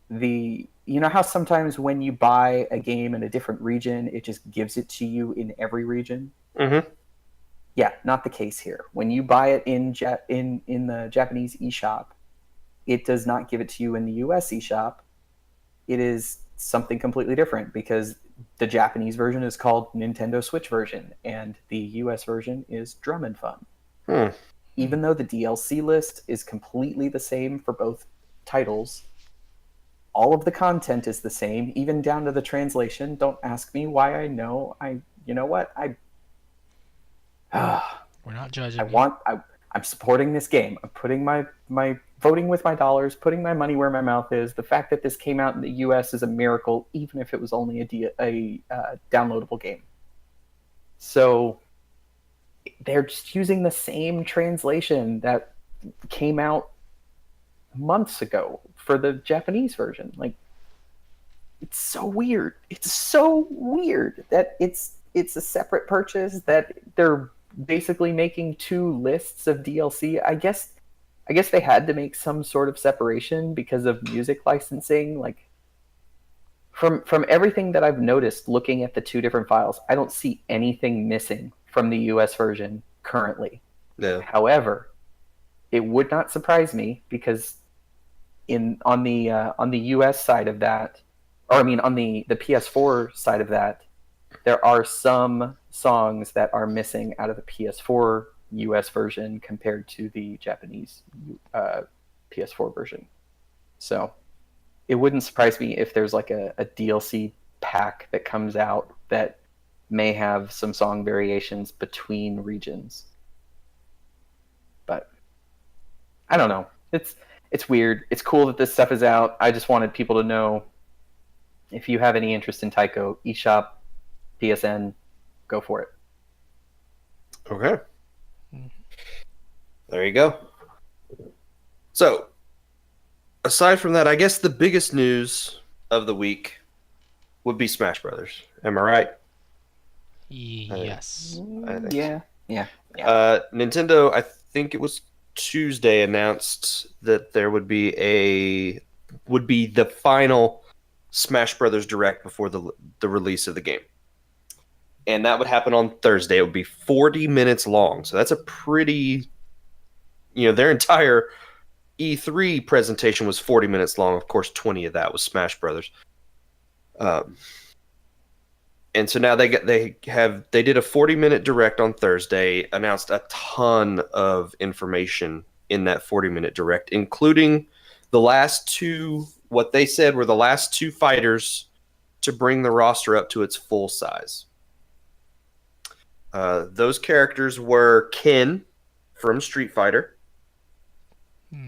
You know how sometimes when you buy a game in a different region, it just gives it to you in every region? Mm-hmm. Yeah, not the case here. When you buy it in the Japanese eShop, it does not give it to you in the US eShop. It is something completely different because the Japanese version is called Nintendo Switch version and the US version is Drum and Fun. Hmm. Even though the DLC list is completely the same for both titles, all of the content is the same, even down to the translation. Don't ask me why I know. You know what? We're not judging I'm supporting this game. I'm putting my voting with my dollars, putting my money where my mouth is. The fact that this came out in the U.S. is a miracle, even if it was only a downloadable game. So they're just using the same translation that came out months ago for the Japanese version. Like, it's so weird. It's so weird that it's a separate purchase, that they're basically making two lists of DLC. I guess they had to make some sort of separation because of music licensing. Like, from everything that I've noticed looking at the two different files, I don't see anything missing from the US version currently. Yeah. However, it would not surprise me because on the US side of that, or I mean on the PS4 side of that, there are some songs that are missing out of the PS4 US version compared to the Japanese PS4 version. So it wouldn't surprise me if there's like a DLC pack that comes out that may have some song variations between regions. But I don't know. It's weird. It's cool that this stuff is out. I just wanted people to know, if you have any interest in Tycho, eShop, PSN, go for it. Okay. There you go. So, aside from that, I guess the biggest news of the week would be Smash Brothers. Am I right? Yes. I think Yeah. Nintendo, I think it was Tuesday, announced that there would be the final Smash Brothers Direct before the release of the game. And that would happen on Thursday. It would be 40 minutes long. So that's a pretty, their entire E3 presentation was 40 minutes long. Of course, 20 of that was Smash Brothers. And so now they did a 40-minute direct on Thursday, announced a ton of information in that 40-minute direct, including the last two, what they said were the last two fighters to bring the roster up to its full size. Those characters were Ken from Street Fighter,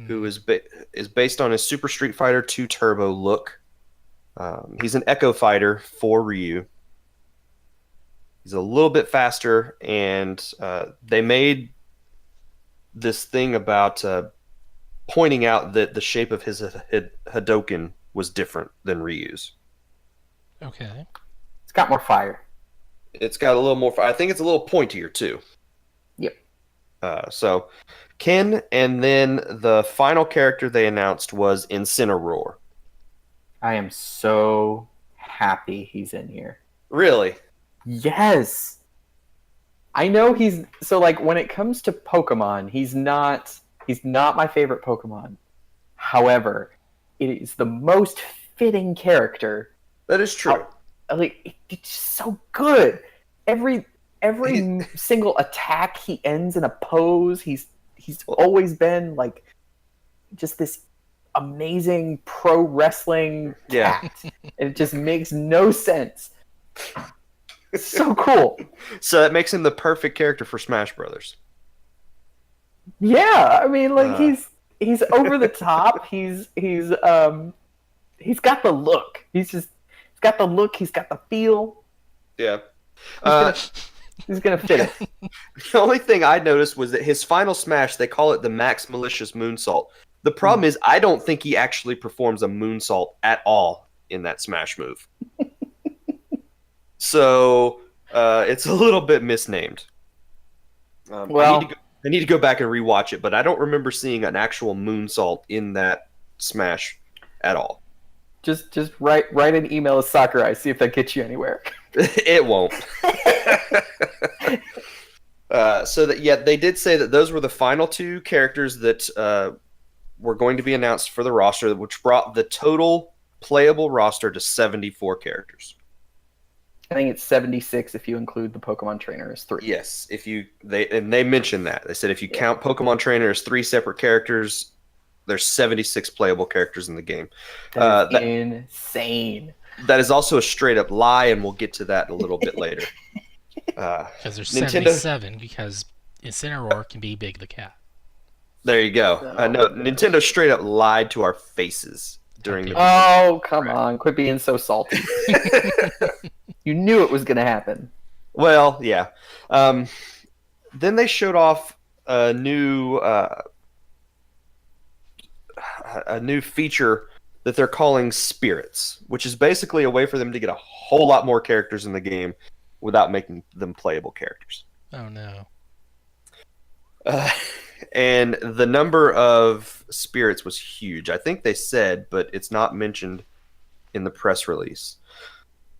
who is based on his Super Street Fighter 2 Turbo look. He's an Echo Fighter for Ryu. He's a little bit faster, and they made this thing about pointing out that the shape of his Hadoken was different than Ryu's. Okay. It's got more fire. It's got a little more. I think it's a little pointier too. Yep. So, Ken, and then the final character they announced was Incineroar. I am so happy he's in here. Really? Yes. I know when it comes to Pokemon, he's not my favorite Pokemon. However, it is the most fitting character. That is true. It's so good. Every single attack he ends in a pose. He's always been like just this amazing pro wrestling cat. And it just makes no sense. It's so cool. So that makes him the perfect character for Smash Brothers. Yeah, I mean, he's over the top. He's got the look. He's got the look. He's got the feel. Yeah. He's gonna fit it. The only thing I noticed was that his final smash, they call it the Max Malicious Moonsault. The problem is, I don't think he actually performs a moonsault at all in that Smash move. So it's a little bit misnamed. Well, I need to go back and rewatch it, but I don't remember seeing an actual moonsault in that Smash at all. just write an email to Sakurai, see if that gets you anywhere. It won't. So that they did say that those were the final 2 characters that were going to be announced for the roster, which brought the total playable roster to 74 characters. I think it's 76 if you include the Pokemon trainer as 3. Yes, they mentioned that. They said if you count Pokemon Trainer as 3 separate characters, there's 76 playable characters in the game. That is insane. That is also a straight up lie, and we'll get to that a little bit later. Because there's 77, because Incineroar can be Big the Cat. There you go. No, Nintendo straight up lied to our faces during the. Oh, come on! Quit being so salty. You knew it was going to happen. Well, yeah. Then they showed off a new feature that they're calling Spirits, which is basically a way for them to get a whole lot more characters in the game without making them playable characters. Oh no. And the number of spirits was huge. I think they said, but it's not mentioned in the press release.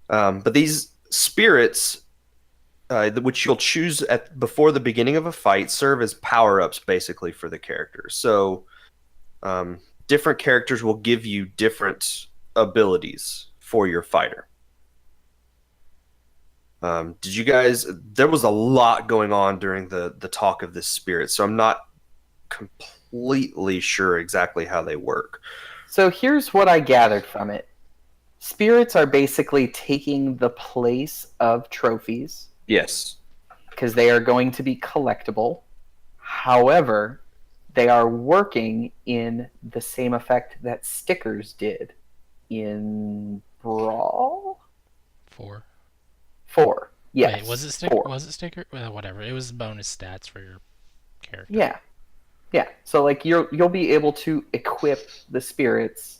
But these spirits, which you'll choose before the beginning of a fight, serve as power-ups basically for the characters. So different characters will give you different abilities for your fighter. Did you guys? There was a lot going on during the talk of this spirit, so I'm not completely sure exactly how they work. So here's what I gathered from it. Spirits are basically taking the place of trophies. Yes. Because they are going to be collectible. However, they are working in the same effect that stickers did in Brawl? 4. 4. Yes. Wait, was it sticker? 4. Was it sticker? Well, whatever. It was bonus stats for your character. Yeah. Yeah. So like you'll be able to equip the spirits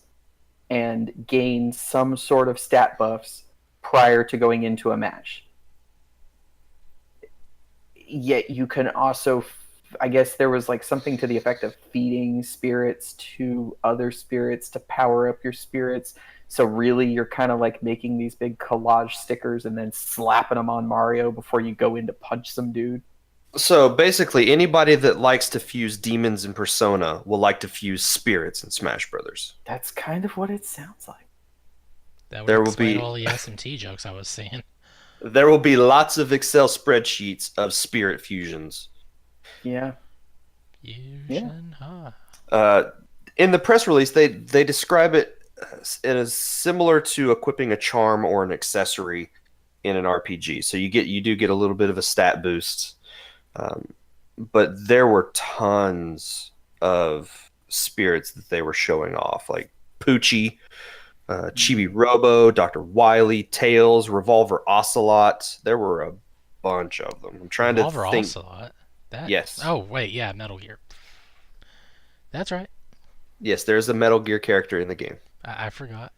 and gain some sort of stat buffs prior to going into a match. Yet you can also, I guess there was like something to the effect of feeding spirits to other spirits to power up your spirits. So really you're kind of like making these big collage stickers and then slapping them on Mario before you go in to punch some dude. So basically, anybody that likes to fuse demons in Persona will like to fuse spirits in Smash Brothers. That's kind of what it sounds like. That would explain all the SMT jokes I was seeing. There will be lots of Excel spreadsheets of spirit fusions. Yeah. Fusion, in the press release, they describe it as similar to equipping a charm or an accessory in an RPG. So you do get a little bit of a stat boost. But there were tons of spirits that they were showing off, like Poochie, Chibi Robo, Dr. Wily, Tails, Revolver Ocelot. There were a bunch of them. I'm trying Revolver to think. Ocelot? Yes. Oh, wait, yeah, Metal Gear. That's right. Yes, there's a Metal Gear character in the game. I forgot.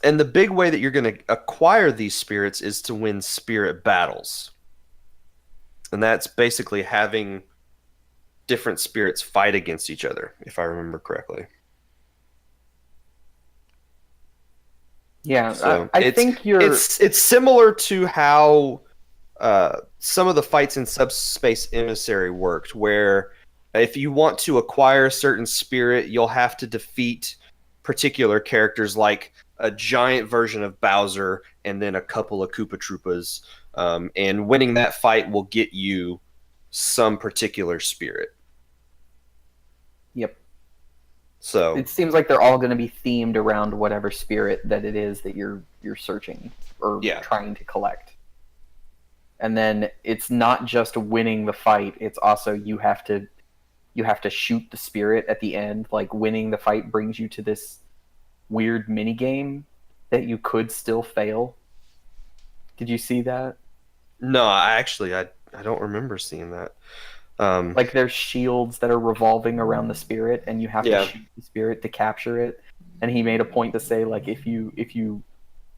And the big way that you're going to acquire these spirits is to win spirit battles. And that's basically having different spirits fight against each other, if I remember correctly. Yeah, So I think it's similar to how some of the fights in Subspace Emissary worked, where if you want to acquire a certain spirit, you'll have to defeat particular characters like a giant version of Bowser and then a couple of Koopa Troopas, and winning that fight will get you some particular spirit. Yep. So it seems like they're all going to be themed around whatever spirit that it is that you're searching or trying to collect. And then it's not just winning the fight; it's also you have to shoot the spirit at the end. Like winning the fight brings you to this weird mini game that you could still fail. Did you see that? No, I I don't remember seeing that. Like there's shields that are revolving around the spirit, and you have to Yeah. shoot the spirit to capture it. And he made a point to say, like, if you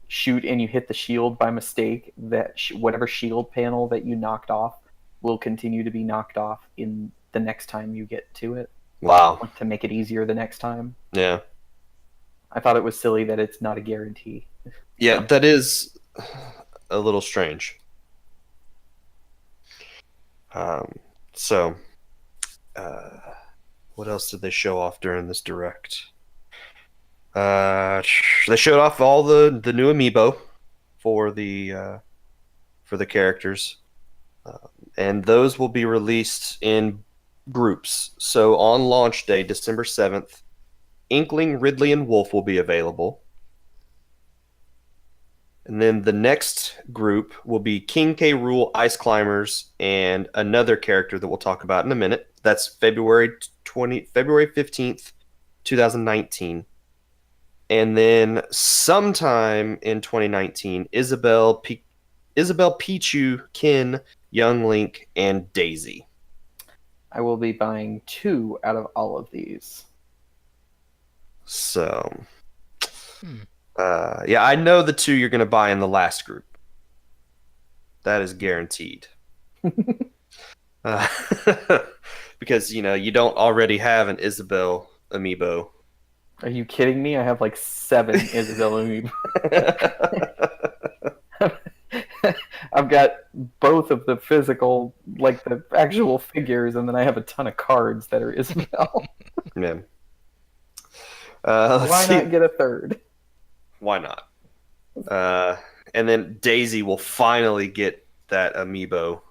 shoot and you hit the shield by mistake, that whatever shield panel that you knocked off will continue to be knocked off in the next time you get to it, Wow. like, to make it easier the next time. Yeah. I thought it was silly that it's not a guarantee. Yeah, that is a little strange. So, what else did they show off during this direct? They showed off all the new amiibo for the characters, and those will be released in groups. So on launch day, December 7th, Inkling, Ridley, and Wolf will be available. And then the next group will be King K. Rool, Ice Climbers, and another character that we'll talk about in a minute. That's February 15th, 2019. And then sometime in 2019, Isabelle, Pichu, Ken, Young Link, and Daisy. I will be buying 2 out of all of these. So, yeah, I know the 2 you're going to buy in the last group. That is guaranteed. Because, you don't already have an Isabelle amiibo. Are you kidding me? I have like 7 Isabelle amiibo. I've got both of the physical, like the actual figures, and then I have a ton of cards that are Isabelle. Yeah. Why not get a third? Why not? And then Daisy will finally get that amiibo,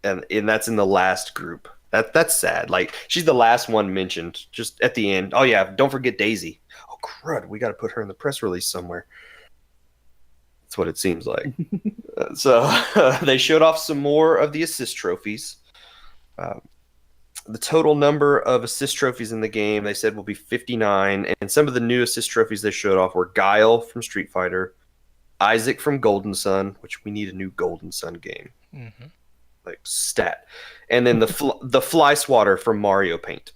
and that's in the last group. That's sad. Like, she's the last one mentioned, just at the end. Oh yeah, don't forget Daisy. Oh crud, we got to put her in the press release somewhere. That's what it seems like. So they showed off some more of the assist trophies. The total number of assist trophies in the game, they said, will be 59. And some of the new assist trophies they showed off were Guile from Street Fighter, Isaac from Golden Sun, which we need a new Golden Sun game. Mm-hmm. Like, stat. And then the Fly Swatter from Mario Paint.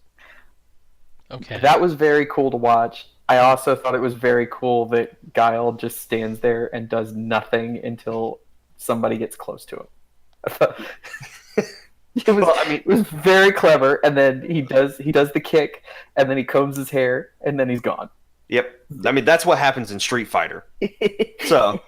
Okay. That was very cool to watch. I also thought it was very cool that Guile just stands there and does nothing until somebody gets close to him. It was very clever, and then he does the kick, and then he combs his hair, and then he's gone. Yep. I mean, that's what happens in Street Fighter. So,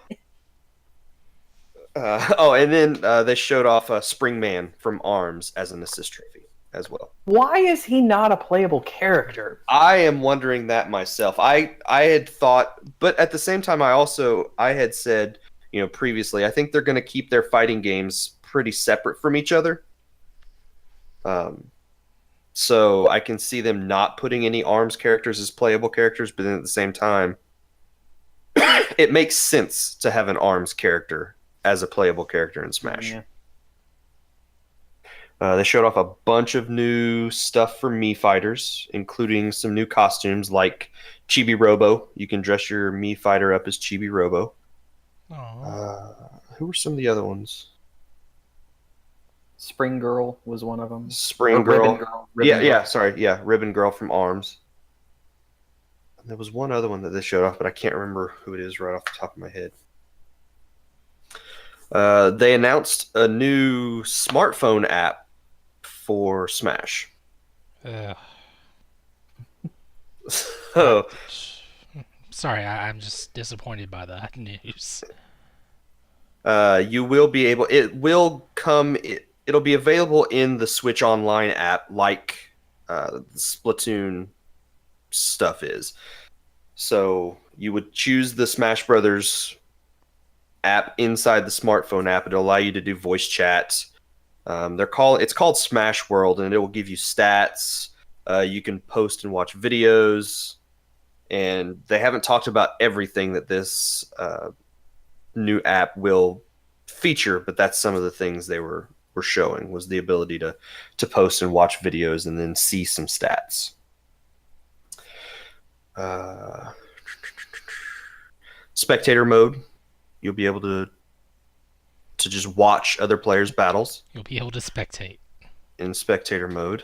and then they showed off Springman from ARMS as an assist trophy as well. Why is he not a playable character? I am wondering that myself. I had thought, but at the same time, I had said, previously, I think they're going to keep their fighting games pretty separate from each other. So I can see them not putting any ARMS characters as playable characters, but then at the same time, it makes sense to have an ARMS character as a playable character in Smash. Yeah. They showed off a bunch of new stuff for Mii fighters, including some new costumes like Chibi Robo. You can dress your Mii fighter up as Chibi Robo. Who were some of the other ones? Spring Girl was one of them. Spring Girl. Ribbon Girl. Ribbon Girl from ARMS. And there was one other one that they showed off, but I can't remember who it is right off the top of my head. They announced a new smartphone app for Smash. So, sorry, I'm just disappointed by that news. you will be able. It will come. It'll be available in the Switch Online app, like the Splatoon stuff is. So you would choose the Smash Brothers app inside the smartphone app. It'll allow you to do voice chat. It's called Smash World, and it will give you stats. You can post and watch videos, and they haven't talked about everything that this new app will feature, but that's some of the things they were showing, was the ability to post and watch videos and then see some stats. Spectator mode, you'll be able to to just watch other players' battles You'll be able to spectate. in spectator mode.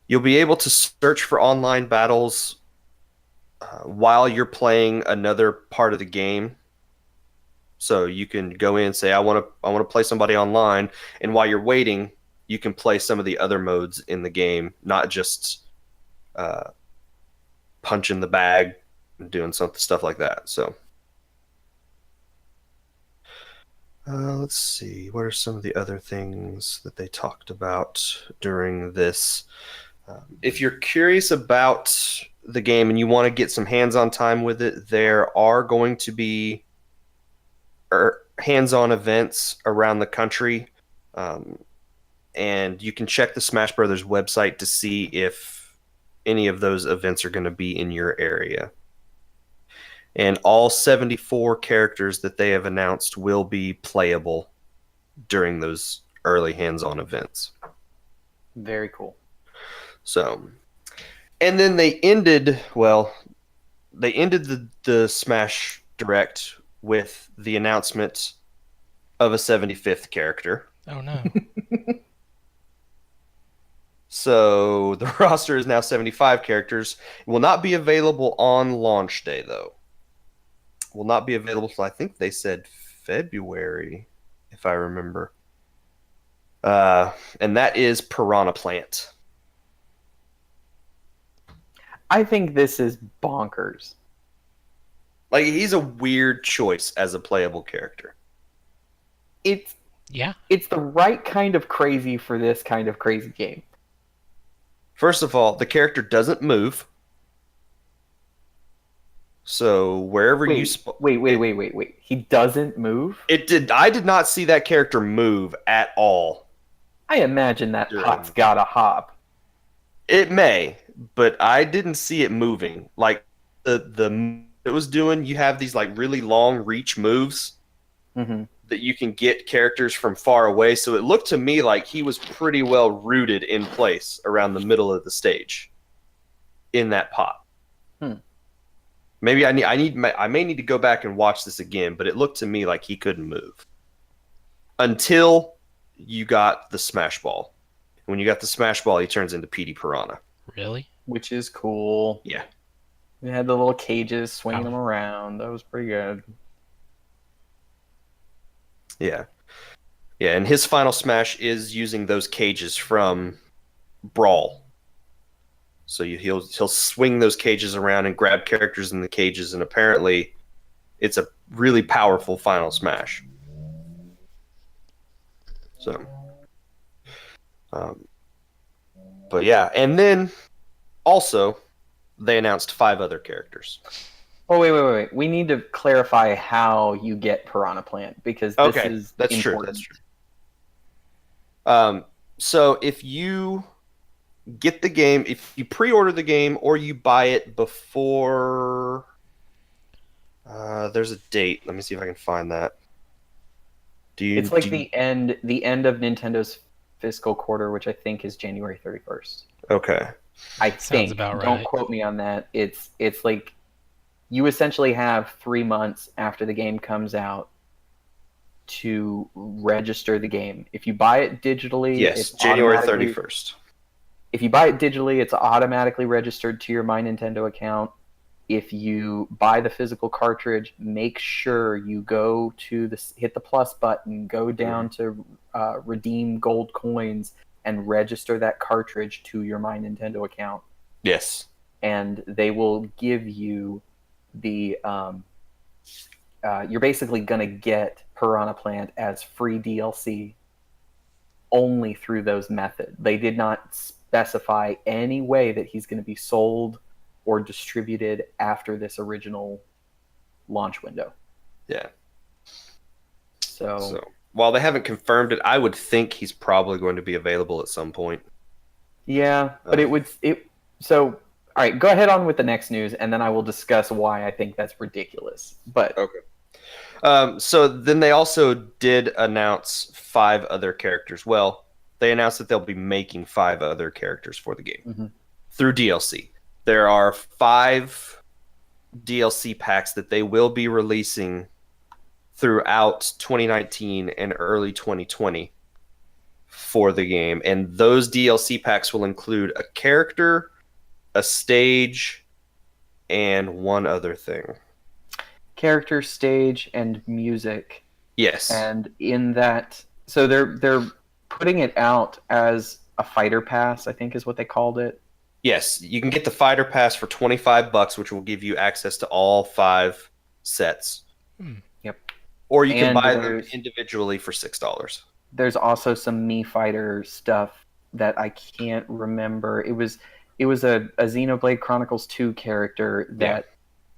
You'll be able to search for online battles while you're playing another part of the game. So you can go in and say, I want to play somebody online, and while you're waiting, you can play some of the other modes in the game, not just punching the bag and doing stuff like that. So let's see, what are some of the other things that they talked about during this? If you're curious about the game and you want to get some hands-on time with it, there are going to be hands-on events around the country, and you can check the Smash Brothers website to see if any of those events are going to be in your area. And all 74 characters that they have announced will be playable during those early hands-on events. Very cool. So, and then they ended the Smash Direct with the announcement of a 75th character. Oh no. So the roster is now 75 characters. It will not be available on launch day, though. Will not be available till I think they said February, if I remember. And that is Piranha Plant. I think this is bonkers. Like, he's a weird choice as a playable character. It's Yeah. it's the right kind of crazy for this kind of crazy game. First of all, the character doesn't move. So wherever you Wait. He doesn't move? I did not see that character move at all. I imagine that During- pot's got a hop. It may, but I didn't see it moving. Like the it was doing, you have these like really long reach moves Mm-hmm. that you can get characters from far away. So it looked to me like he was pretty well rooted in place around the middle of the stage in that pot. Maybe I may need to go back and watch this again, but it looked to me like he couldn't move until you got the Smash Ball. When you got the Smash Ball, he turns into Petey Piranha. Really? Which is cool. Yeah. We had the little cages swinging Wow. them around. That was pretty good. Yeah. Yeah, and his final smash is using those cages from Brawl. So he'll swing those cages around and grab characters in the cages, and apparently it's a really powerful final smash. So, but yeah, and then also they announced 5 other characters. Oh, wait. We need to clarify how you get Piranha Plant, because this Okay, is that's important. true. So if you get the game, if you pre-order the game or you buy it before, there's a date. Let me see if I can find that. It's like the end of Nintendo's fiscal quarter, which I think is January 31st. Okay. I Sounds think. about Don't right. quote me on that. It's like you essentially have 3 months after the game comes out to register the game. If you buy it digitally, Yes, it's January automatically- 31st. If you buy it digitally, it's automatically registered to your My Nintendo account. If you buy the physical cartridge, make sure you go to hit the plus button, go down to redeem gold coins, and register that cartridge to your My Nintendo account. Yes. And they will give you the you're basically going to get Piranha Plant as free DLC only through those methods. They did not specify any way that he's going to be sold or distributed after this original launch window. Yeah. So while they haven't confirmed it, I would think he's probably going to be available at some point. yeah, but all right, go ahead on with the next news, and then I will discuss why I think that's ridiculous. But Okay. So then they also did announce 5 other characters. Well, they announced that they'll be making 5 other characters for the game through DLC. There are 5 DLC packs that they will be releasing throughout 2019 and early 2020 for the game. And those DLC packs will include a character, a stage, and one other thing. Character, stage, and music. Yes. And in that, so they're putting it out as a fighter pass, I think is what they called it. Yes, you can get the fighter pass for $25, which will give you access to all 5 sets. Yep. Or you can And buy them individually for $6. There's also some Mii Fighter stuff that I can't remember. It was a Xenoblade Chronicles 2 character that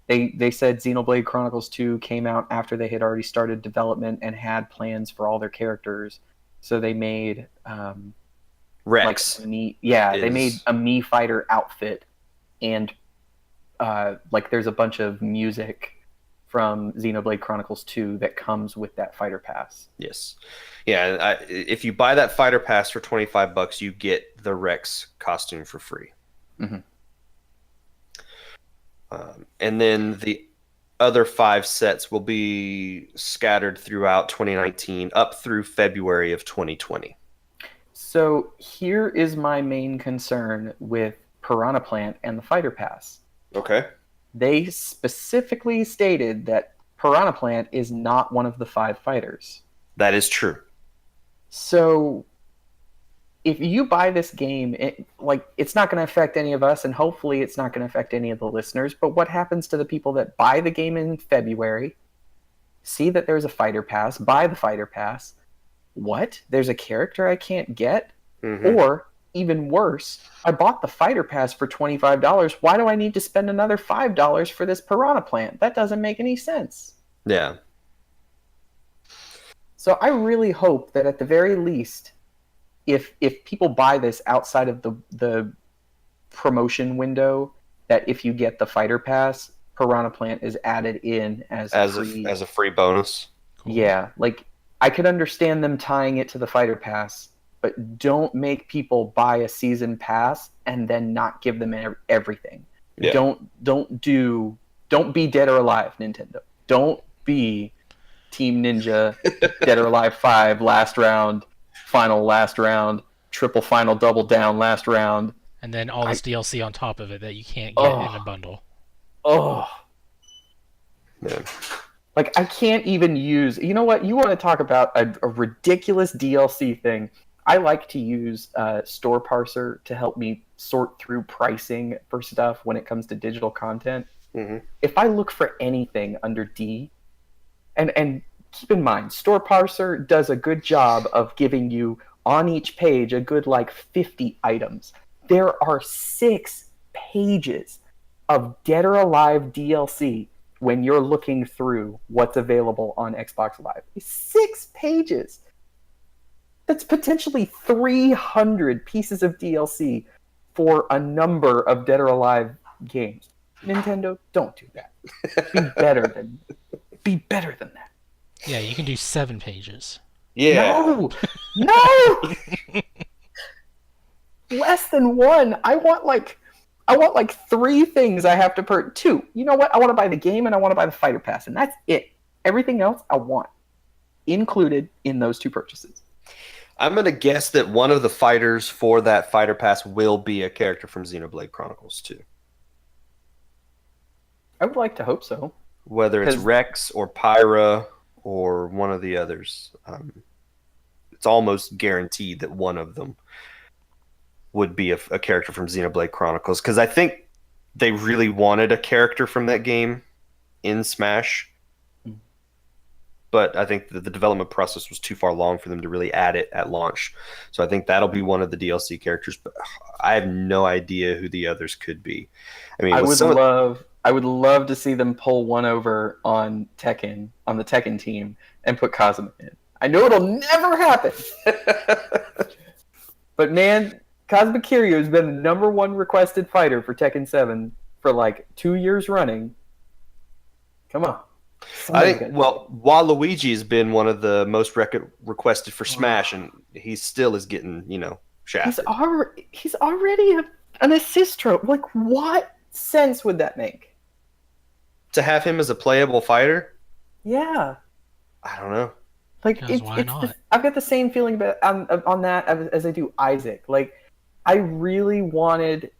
they said Xenoblade Chronicles 2 came out after they had already started development and had plans for all their characters. So they made Rex. they made a Mii Fighter outfit, and there's a bunch of music from Xenoblade Chronicles 2 that comes with that fighter pass. Yes. Yeah, if you buy that fighter pass for $25, you get the Rex costume for free. Mm-hmm. And then the other 5 sets will be scattered throughout 2019 up through February of 2020. So here is my main concern with Piranha Plant and the fighter pass. Okay. They specifically stated that Piranha Plant is not one of the 5 fighters. That is true. So if you buy this game, it's not going to affect any of us, and hopefully it's not going to affect any of the listeners. But what happens to the people that buy the game in February, see that there's a fighter pass, buy the fighter pass? What? There's a character I can't get? Mm-hmm. Or even worse, I bought the fighter pass for $25. Why do I need to spend another $5 for this Piranha Plant? That doesn't make any sense. Yeah. So I really hope that at the very least, if people buy this outside of the promotion window, that if you get the fighter pass, Piranha Plant is added in as a free bonus. Cool. Yeah, I could understand them tying it to the fighter pass, but don't make people buy a season pass and then not give them everything. Yeah. Don't be Dead or Alive, Nintendo. Don't be Team Ninja, Dead or Alive 5 last round, final last round, triple final double down last round, and then all this DLC on top of it that you can't get in a bundle. Oh. Yeah. I can't even use... You know what? You want to talk about a ridiculous DLC thing. I like to use Store Parser to help me sort through pricing for stuff when it comes to digital content. Mm-hmm. If I look for anything under D, and keep in mind, Store Parser does a good job of giving you, on each page, a good 50 items. There are 6 pages of Dead or Alive DLC when you're looking through what's available on Xbox Live. 6 pages! That's potentially 300 pieces of DLC for a number of Dead or Alive games. Nintendo, don't do that. Be better than that. Yeah, you can do 7 pages. Yeah. No! Less than 1. I want 3 things I have to purchase. 2. You know what? I want to buy the game and I want to buy the fighter pass, and that's it. Everything else I want included in those 2 purchases. I'm going to guess that one of the fighters for that fighter pass will be a character from Xenoblade Chronicles 2. I would like to hope so. Whether it's Rex or Pyra or one of the others. It's almost guaranteed that one of them would be a character from Xenoblade Chronicles, because I think they really wanted a character from that game in Smash, but I think that the development process was too far long for them to really add it at launch. So I think that'll be one of the DLC characters, but I have no idea who the others could be. I mean, I would love to see them pull one over on Tekken, on the Tekken team, and put Kazuma in. I know it'll never happen. But man, Kazuma Kiryu has been the #1 requested fighter for Tekken 7 for 2 years running. Come on. I think, Waluigi has been one of the most requested for Smash, and he still is getting, shafted. He's already an assist trope. What sense would that make? To have him as a playable fighter? Yeah. I don't know. Like Because why not? I've got the same feeling about on that as I do Isaac. Like I really wanted.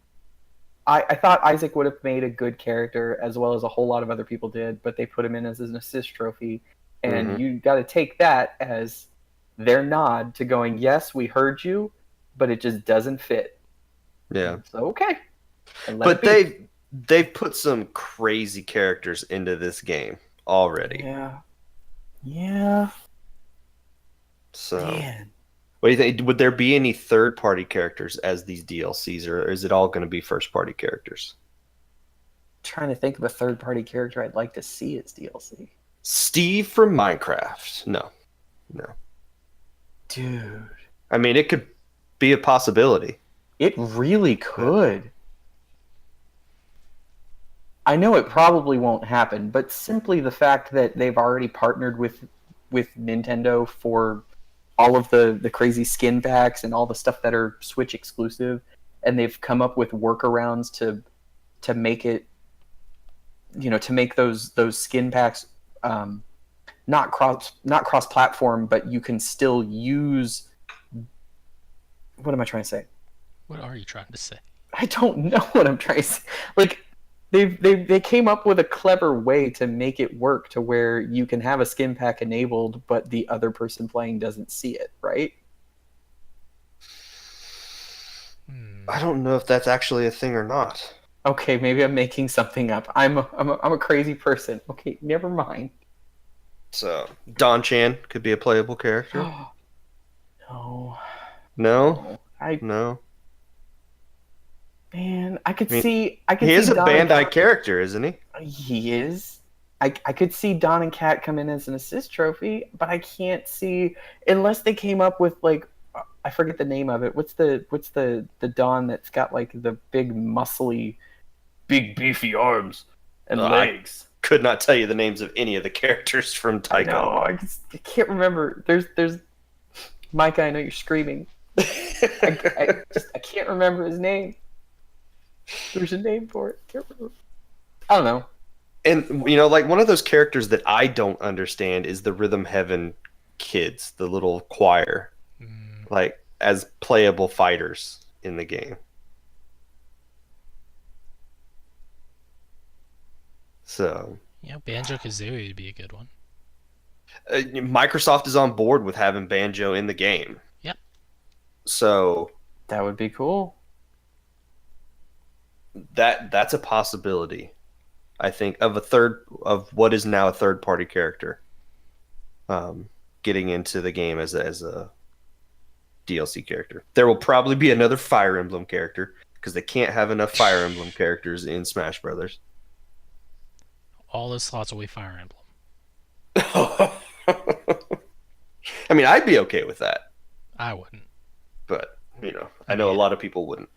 I thought Isaac would have made a good character as well as a whole lot of other people did, but they put him in as an assist trophy, and Hmm. you got to take that as their nod to going, yes, we heard you, but it just doesn't fit. Yeah, So okay, and let it but be. they've put some crazy characters into this game already. Yeah, yeah, So, man. what do you think? Would there be any third-party characters as these DLCs, or is it all going to be first-party characters? Trying to think of a third party character I'd like to see as DLC. Steve from Minecraft? No, no. Dude, I mean, it could be a possibility. it really could. I know it probably won't happen, but simply the fact that they've already partnered with Nintendo for all of the crazy skin packs and all the stuff that are Switch exclusive, and they've come up with workarounds to make it, to make those skin packs not cross platform, but you can still use. What am I trying to say? What are you trying to say? I don't know what I'm trying to say. Like they came up with a clever way to make it work to where you can have a skin pack enabled, but the other person playing doesn't see it, right? I don't know if that's actually a thing or not. Okay, maybe I'm making something up. I'm a crazy person. Okay, never mind. So, Don Chan could be a playable character. No, No, no. I no. Man, I could I mean, see I could he is see a Don and Bandai character, isn't he? He is. I could see Don and Cat come in as an assist trophy, but I can't see unless they came up with like I forget the name of it. What's the Don that's got like the big muscly, big beefy arms and I legs? could not tell you the names of any of the characters from I Tycho. know. I can't remember. There's Micah. I know you're screaming. I can't remember his name. There's a name for it. Can't remember. I don't know. And like one of those characters that I don't understand is the Rhythm Heaven kids, the little choir, Mm, like as playable fighters in the game. So, Banjo Kazooie would be a good one. Microsoft is on board with having Banjo in the game. Yep. So, That would be cool. that's a possibility. I think of what is now a third party character, getting into the game as a DLC character. There will probably be another Fire Emblem character because they can't have enough Fire Emblem characters in Smash Brothers. All those slots will be Fire Emblem. I mean, I'd be okay with that, I wouldn't. but I know a lot of people wouldn't.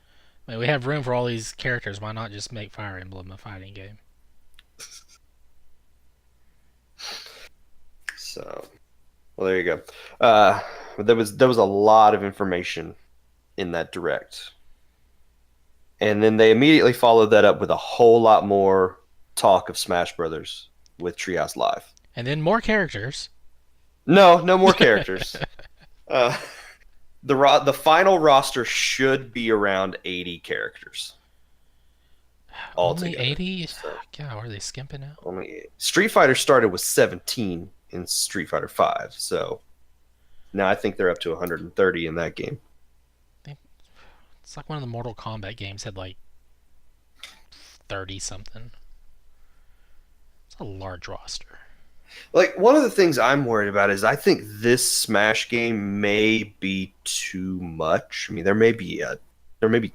I mean, we have room for all these characters. Why not just make Fire Emblem a fighting game? So, well, there you go. There was a lot of information in that direct, and then they immediately followed that up with a whole lot more talk of Smash Brothers with Treehouse Live. And then more characters. No, no more characters. uh, the final roster should be around 80 characters Only altogether. 80? So, God, are they skimping out? only Street Fighter started with 17 in Street Fighter 5, so now I think they're up to 130 in that game. It's like one of the Mortal Kombat games had like 30 something. It's a large roster. Like, one of the things I'm worried about is I think this Smash game may be too much. I mean, there may be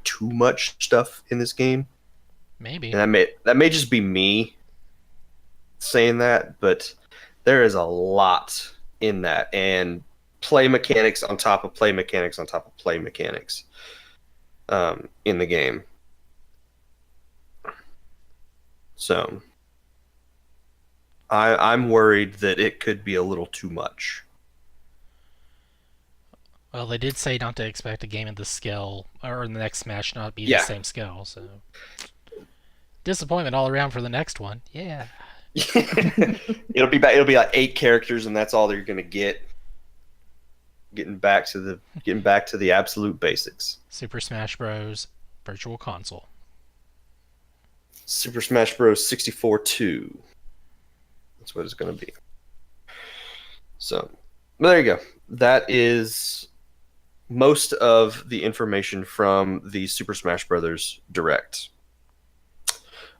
too much stuff in this game, Maybe. and that may just be me saying that, but there is a lot in that, and play mechanics on top of play mechanics on top of play mechanics in the game. So I'm worried that it could be a little too much. Well, they did say not to expect a game of this scale, or the next Smash not be Yeah. the same scale, so. Disappointment all around for the next one. Yeah. It'll be like 8 characters, and that's all they're gonna get. Getting back to the absolute basics. Super Smash Bros. Virtual Console. Super Smash Bros. 64 2. That's what it's gonna be. So, but there you go. That is most of the information from the Super Smash Brothers Direct.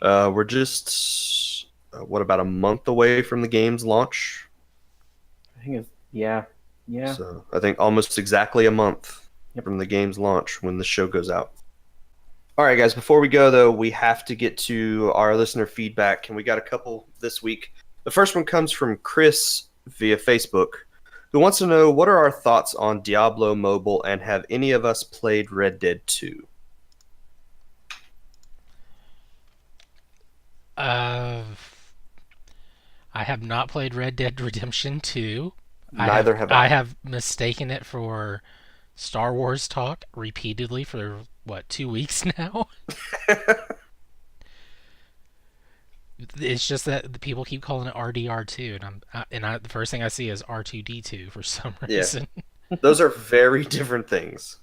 We're just what, about a month away from the game's launch? I think it's yeah. So I think almost exactly a month from the game's launch when the show goes out. All right, guys. Before we go, though, we have to get to our listener feedback, and we got a couple this week. The first one comes from Chris via Facebook, who wants to know, what are our thoughts on Diablo Mobile, and have any of us played Red Dead 2? I have not played Red Dead Redemption 2. Neither have I. I have mistaken it for Star Wars talk repeatedly for, 2 weeks now? It's just that the people keep calling it RDR2, and the first thing I see is R2D2 for some reason. Yeah. Those are very different things.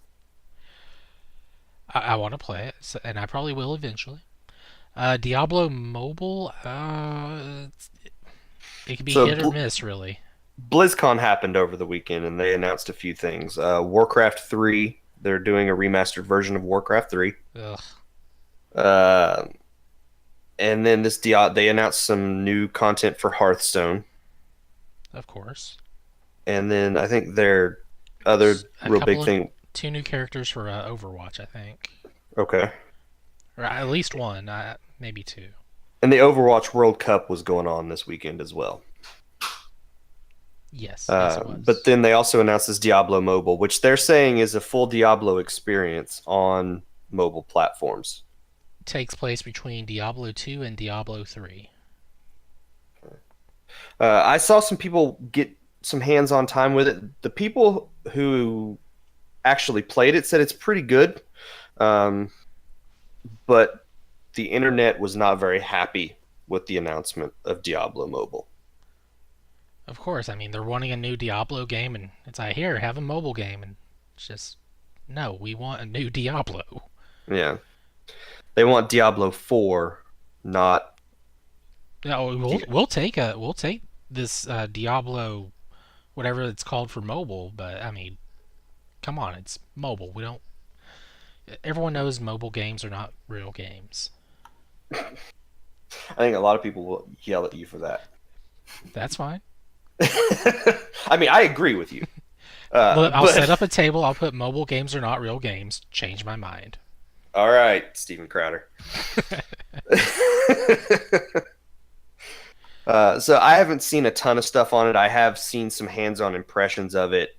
I want to play it, and I probably will eventually. Diablo Mobile, it could be hit or miss, really. BlizzCon happened over the weekend, and they announced a few things. Warcraft 3, they're doing a remastered version of Warcraft 3. Ugh. And then they announced some new content for Hearthstone. Of course. And then I think their other real big thing... 2 new characters for Overwatch, I think. Okay. Or at least 1, maybe 2. And the Overwatch World Cup was going on this weekend as well. Yes, it was. But then they also announced this Diablo Mobile, which they're saying is a full Diablo experience on mobile platforms. It takes place between Diablo 2 and Diablo 3. I saw some people get some hands-on time with it. The people who actually played it said it's pretty good, but the internet was not very happy with the announcement of Diablo Mobile. Of course, I mean, they're wanting a new Diablo game, and it's like, here, have a mobile game, and it's just, no, we want a new Diablo. Yeah. They want Diablo 4, not... No, we'll take this Diablo, whatever it's called for mobile, but, I mean, come on, it's mobile. Everyone knows mobile games are not real games. I think a lot of people will yell at you for that. That's fine. I mean, I agree with you. I'll set up a table. I'll put mobile games are not real games. Change my mind. All right, Steven Crowder. So I haven't seen a ton of stuff on it. I have seen some hands-on impressions of it.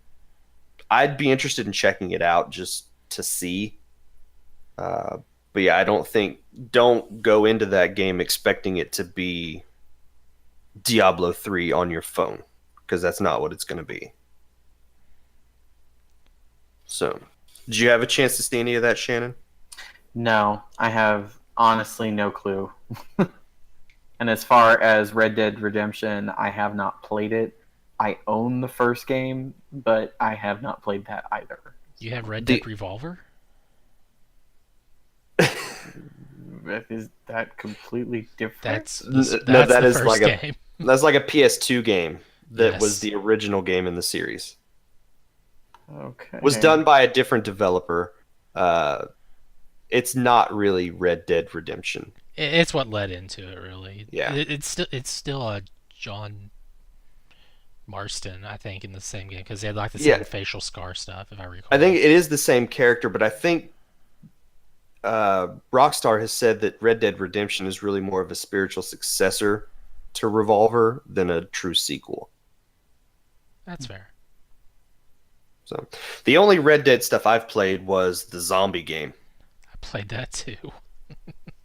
I'd be interested in checking it out just to see. But yeah, don't go into that game expecting it to be Diablo 3 on your phone, because that's not what it's going to be. So, did you have a chance to see any of that, Shannon? No, I have honestly no clue. And as far as Red Dead Redemption, I have not played it. I own the first game, but I have not played that either. You have Red Dead Revolver? Is that completely different? That's the first game. That's like a PS2 game that was the original game in the series. Okay. Was done by a different developer. It's not really Red Dead Redemption. It's what led into it, really. Yeah. It's still a John Marston, I think, in the same game, because they had like the same facial scar stuff, if I recall. I think it is the same character, but I think Rockstar has said that Red Dead Redemption is really more of a spiritual successor to Revolver than a true sequel. That's fair. So, the only Red Dead stuff I've played was the zombie game. I played that too.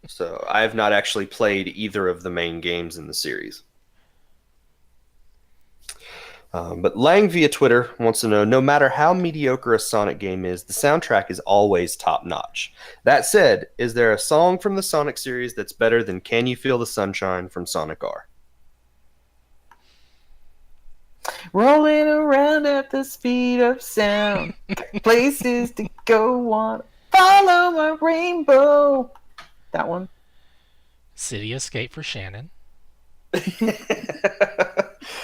So, I have not actually played either of the main games in the series. But Lang via Twitter wants to know, no matter how mediocre a Sonic game is, the soundtrack is always top-notch. That said, is there a song from the Sonic series that's better than Can You Feel the Sunshine from Sonic R? Rolling around at the speed of sound. Places to go, want follow my rainbow. That one. City Escape for Shannon.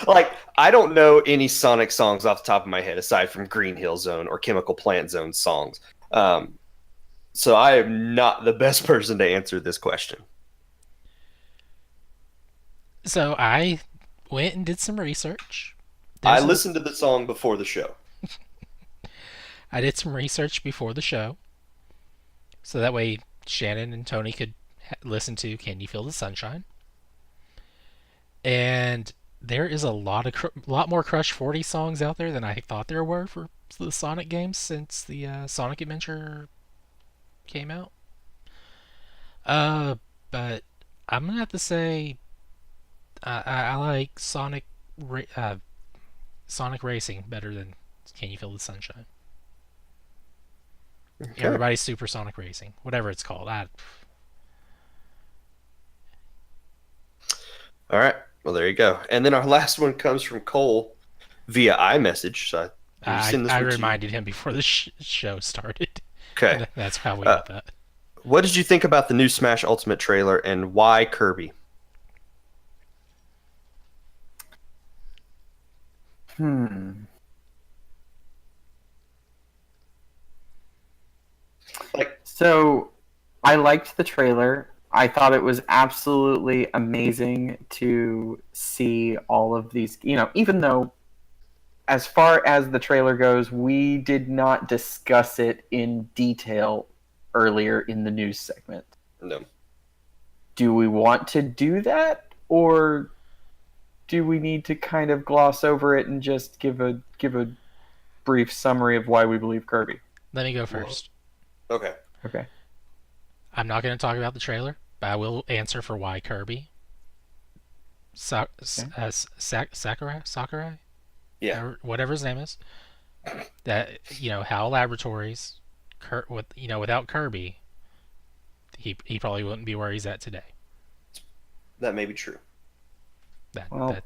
Like, I don't know any Sonic songs off the top of my head aside from Green Hill Zone or Chemical Plant Zone songs. So I am not the best person to answer this question. So I went and did some research. I listened to the song before the show. I did some research before the show, so that way Shannon and Tony could listen to "Can You Feel the Sunshine?" And there is a lot more Crush 40 songs out there than I thought there were for the Sonic games since the Sonic Adventure came out. But I'm gonna have to say I like Sonic Racing better than "Can You Feel the Sunshine?" Okay. Everybody's Supersonic Racing, whatever it's called. All right. Well, there you go. And then our last one comes from Cole via iMessage. So I reminded him before the show started. Okay. That's how we got that. What did you think about the new Smash Ultimate trailer, and why Kirby? So, I liked the trailer. I thought it was absolutely amazing to see all of these, even though as far as the trailer goes, we did not discuss it in detail earlier in the news segment. No. Do we want to do that, or do we need to kind of gloss over it and just give a brief summary of why we believe Kirby? Let me go first. Okay. Okay. I'm not going to talk about the trailer, but I will answer for why Kirby. Sakurai? Yeah. Or whatever his name is. That, HAL Laboratories, without Kirby, he probably wouldn't be where he's at today. That may be true. I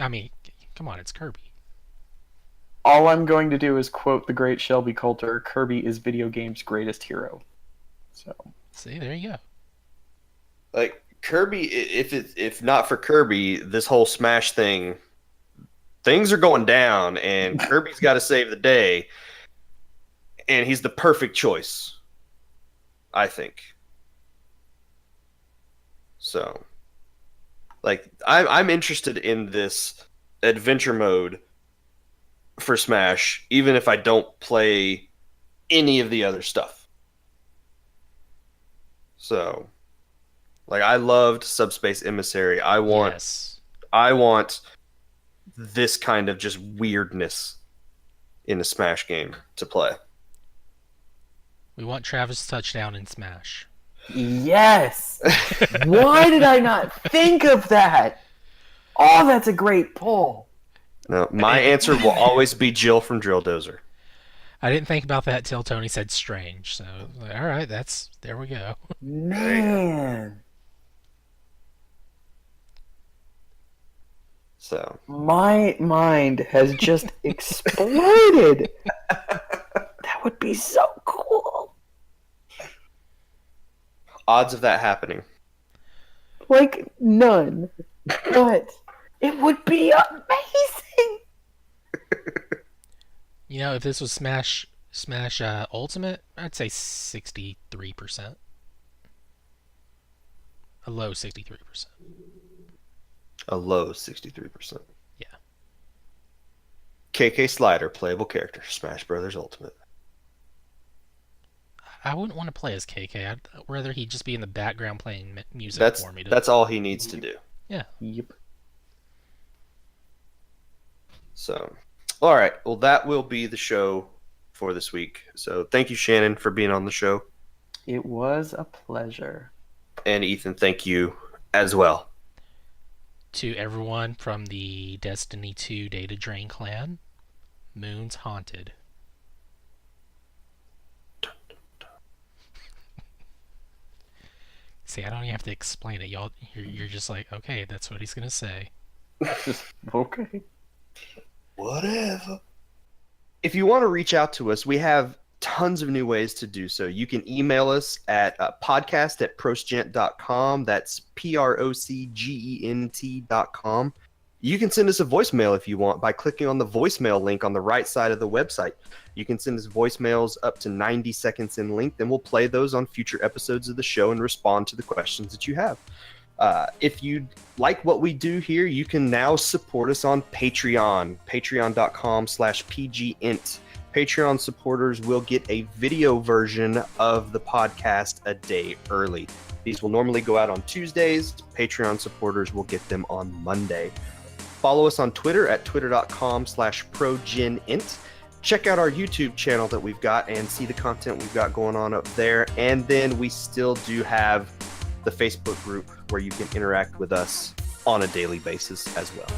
mean, come on, it's Kirby. All I'm going to do is quote the great Shelby Coulter, Kirby is video games' greatest hero. So, see, there you go. Like, Kirby, if not for Kirby, this whole Smash things are going down, and Kirby's got to save the day, and he's the perfect choice, I think. So, like, I'm interested in this adventure mode for Smash, even if I don't play any of the other stuff. So, like, I loved Subspace Emissary. I want this kind of just weirdness in a Smash game to play. We want Travis Touchdown in Smash. Yes! Why did I not think of that? Oh, that's a great pull. No, my answer will always be Jill from Drill Dozer. I didn't think about that till Tony said Strange. So, all right, there we go. Man. So my mind has just exploded. That would be so cool. Odds of that happening? Like, none. But it would be amazing. If this was Smash Ultimate, I'd say 63%. A low 63%. A low 63%. Yeah. KK Slider, playable character, Smash Brothers Ultimate. I wouldn't want to play as KK. I'd rather he just be in the background playing music for me. That's all he needs to do. Yeah. Yep. So, all right. Well, that will be the show for this week. So, thank you, Shannon, for being on the show. It was a pleasure. And Ethan, thank you as well. To everyone from the Destiny 2 Data Drain clan, Moon's haunted. See, I don't even have to explain it. You're just like, okay, that's what he's gonna say. Okay. Whatever. If you want to reach out to us, we have tons of new ways to do so. You can email us at podcast@procgent.com. That's PROCGENT.com. You can send us a voicemail if you want by clicking on the voicemail link on the right side of the website. You can send us voicemails up to 90 seconds in length, and we'll play those on future episodes of the show and respond to the questions that you have. If you like what we do here, you can now support us on Patreon, patreon.com/pgint. Patreon supporters will get a video version of the podcast a day early. These will normally go out on Tuesdays. Patreon supporters will get them on Monday. Follow us on Twitter at twitter.com/progenint. Check out our YouTube channel that we've got and see the content we've got going on up there. And then we still do have the Facebook group where you can interact with us on a daily basis as well.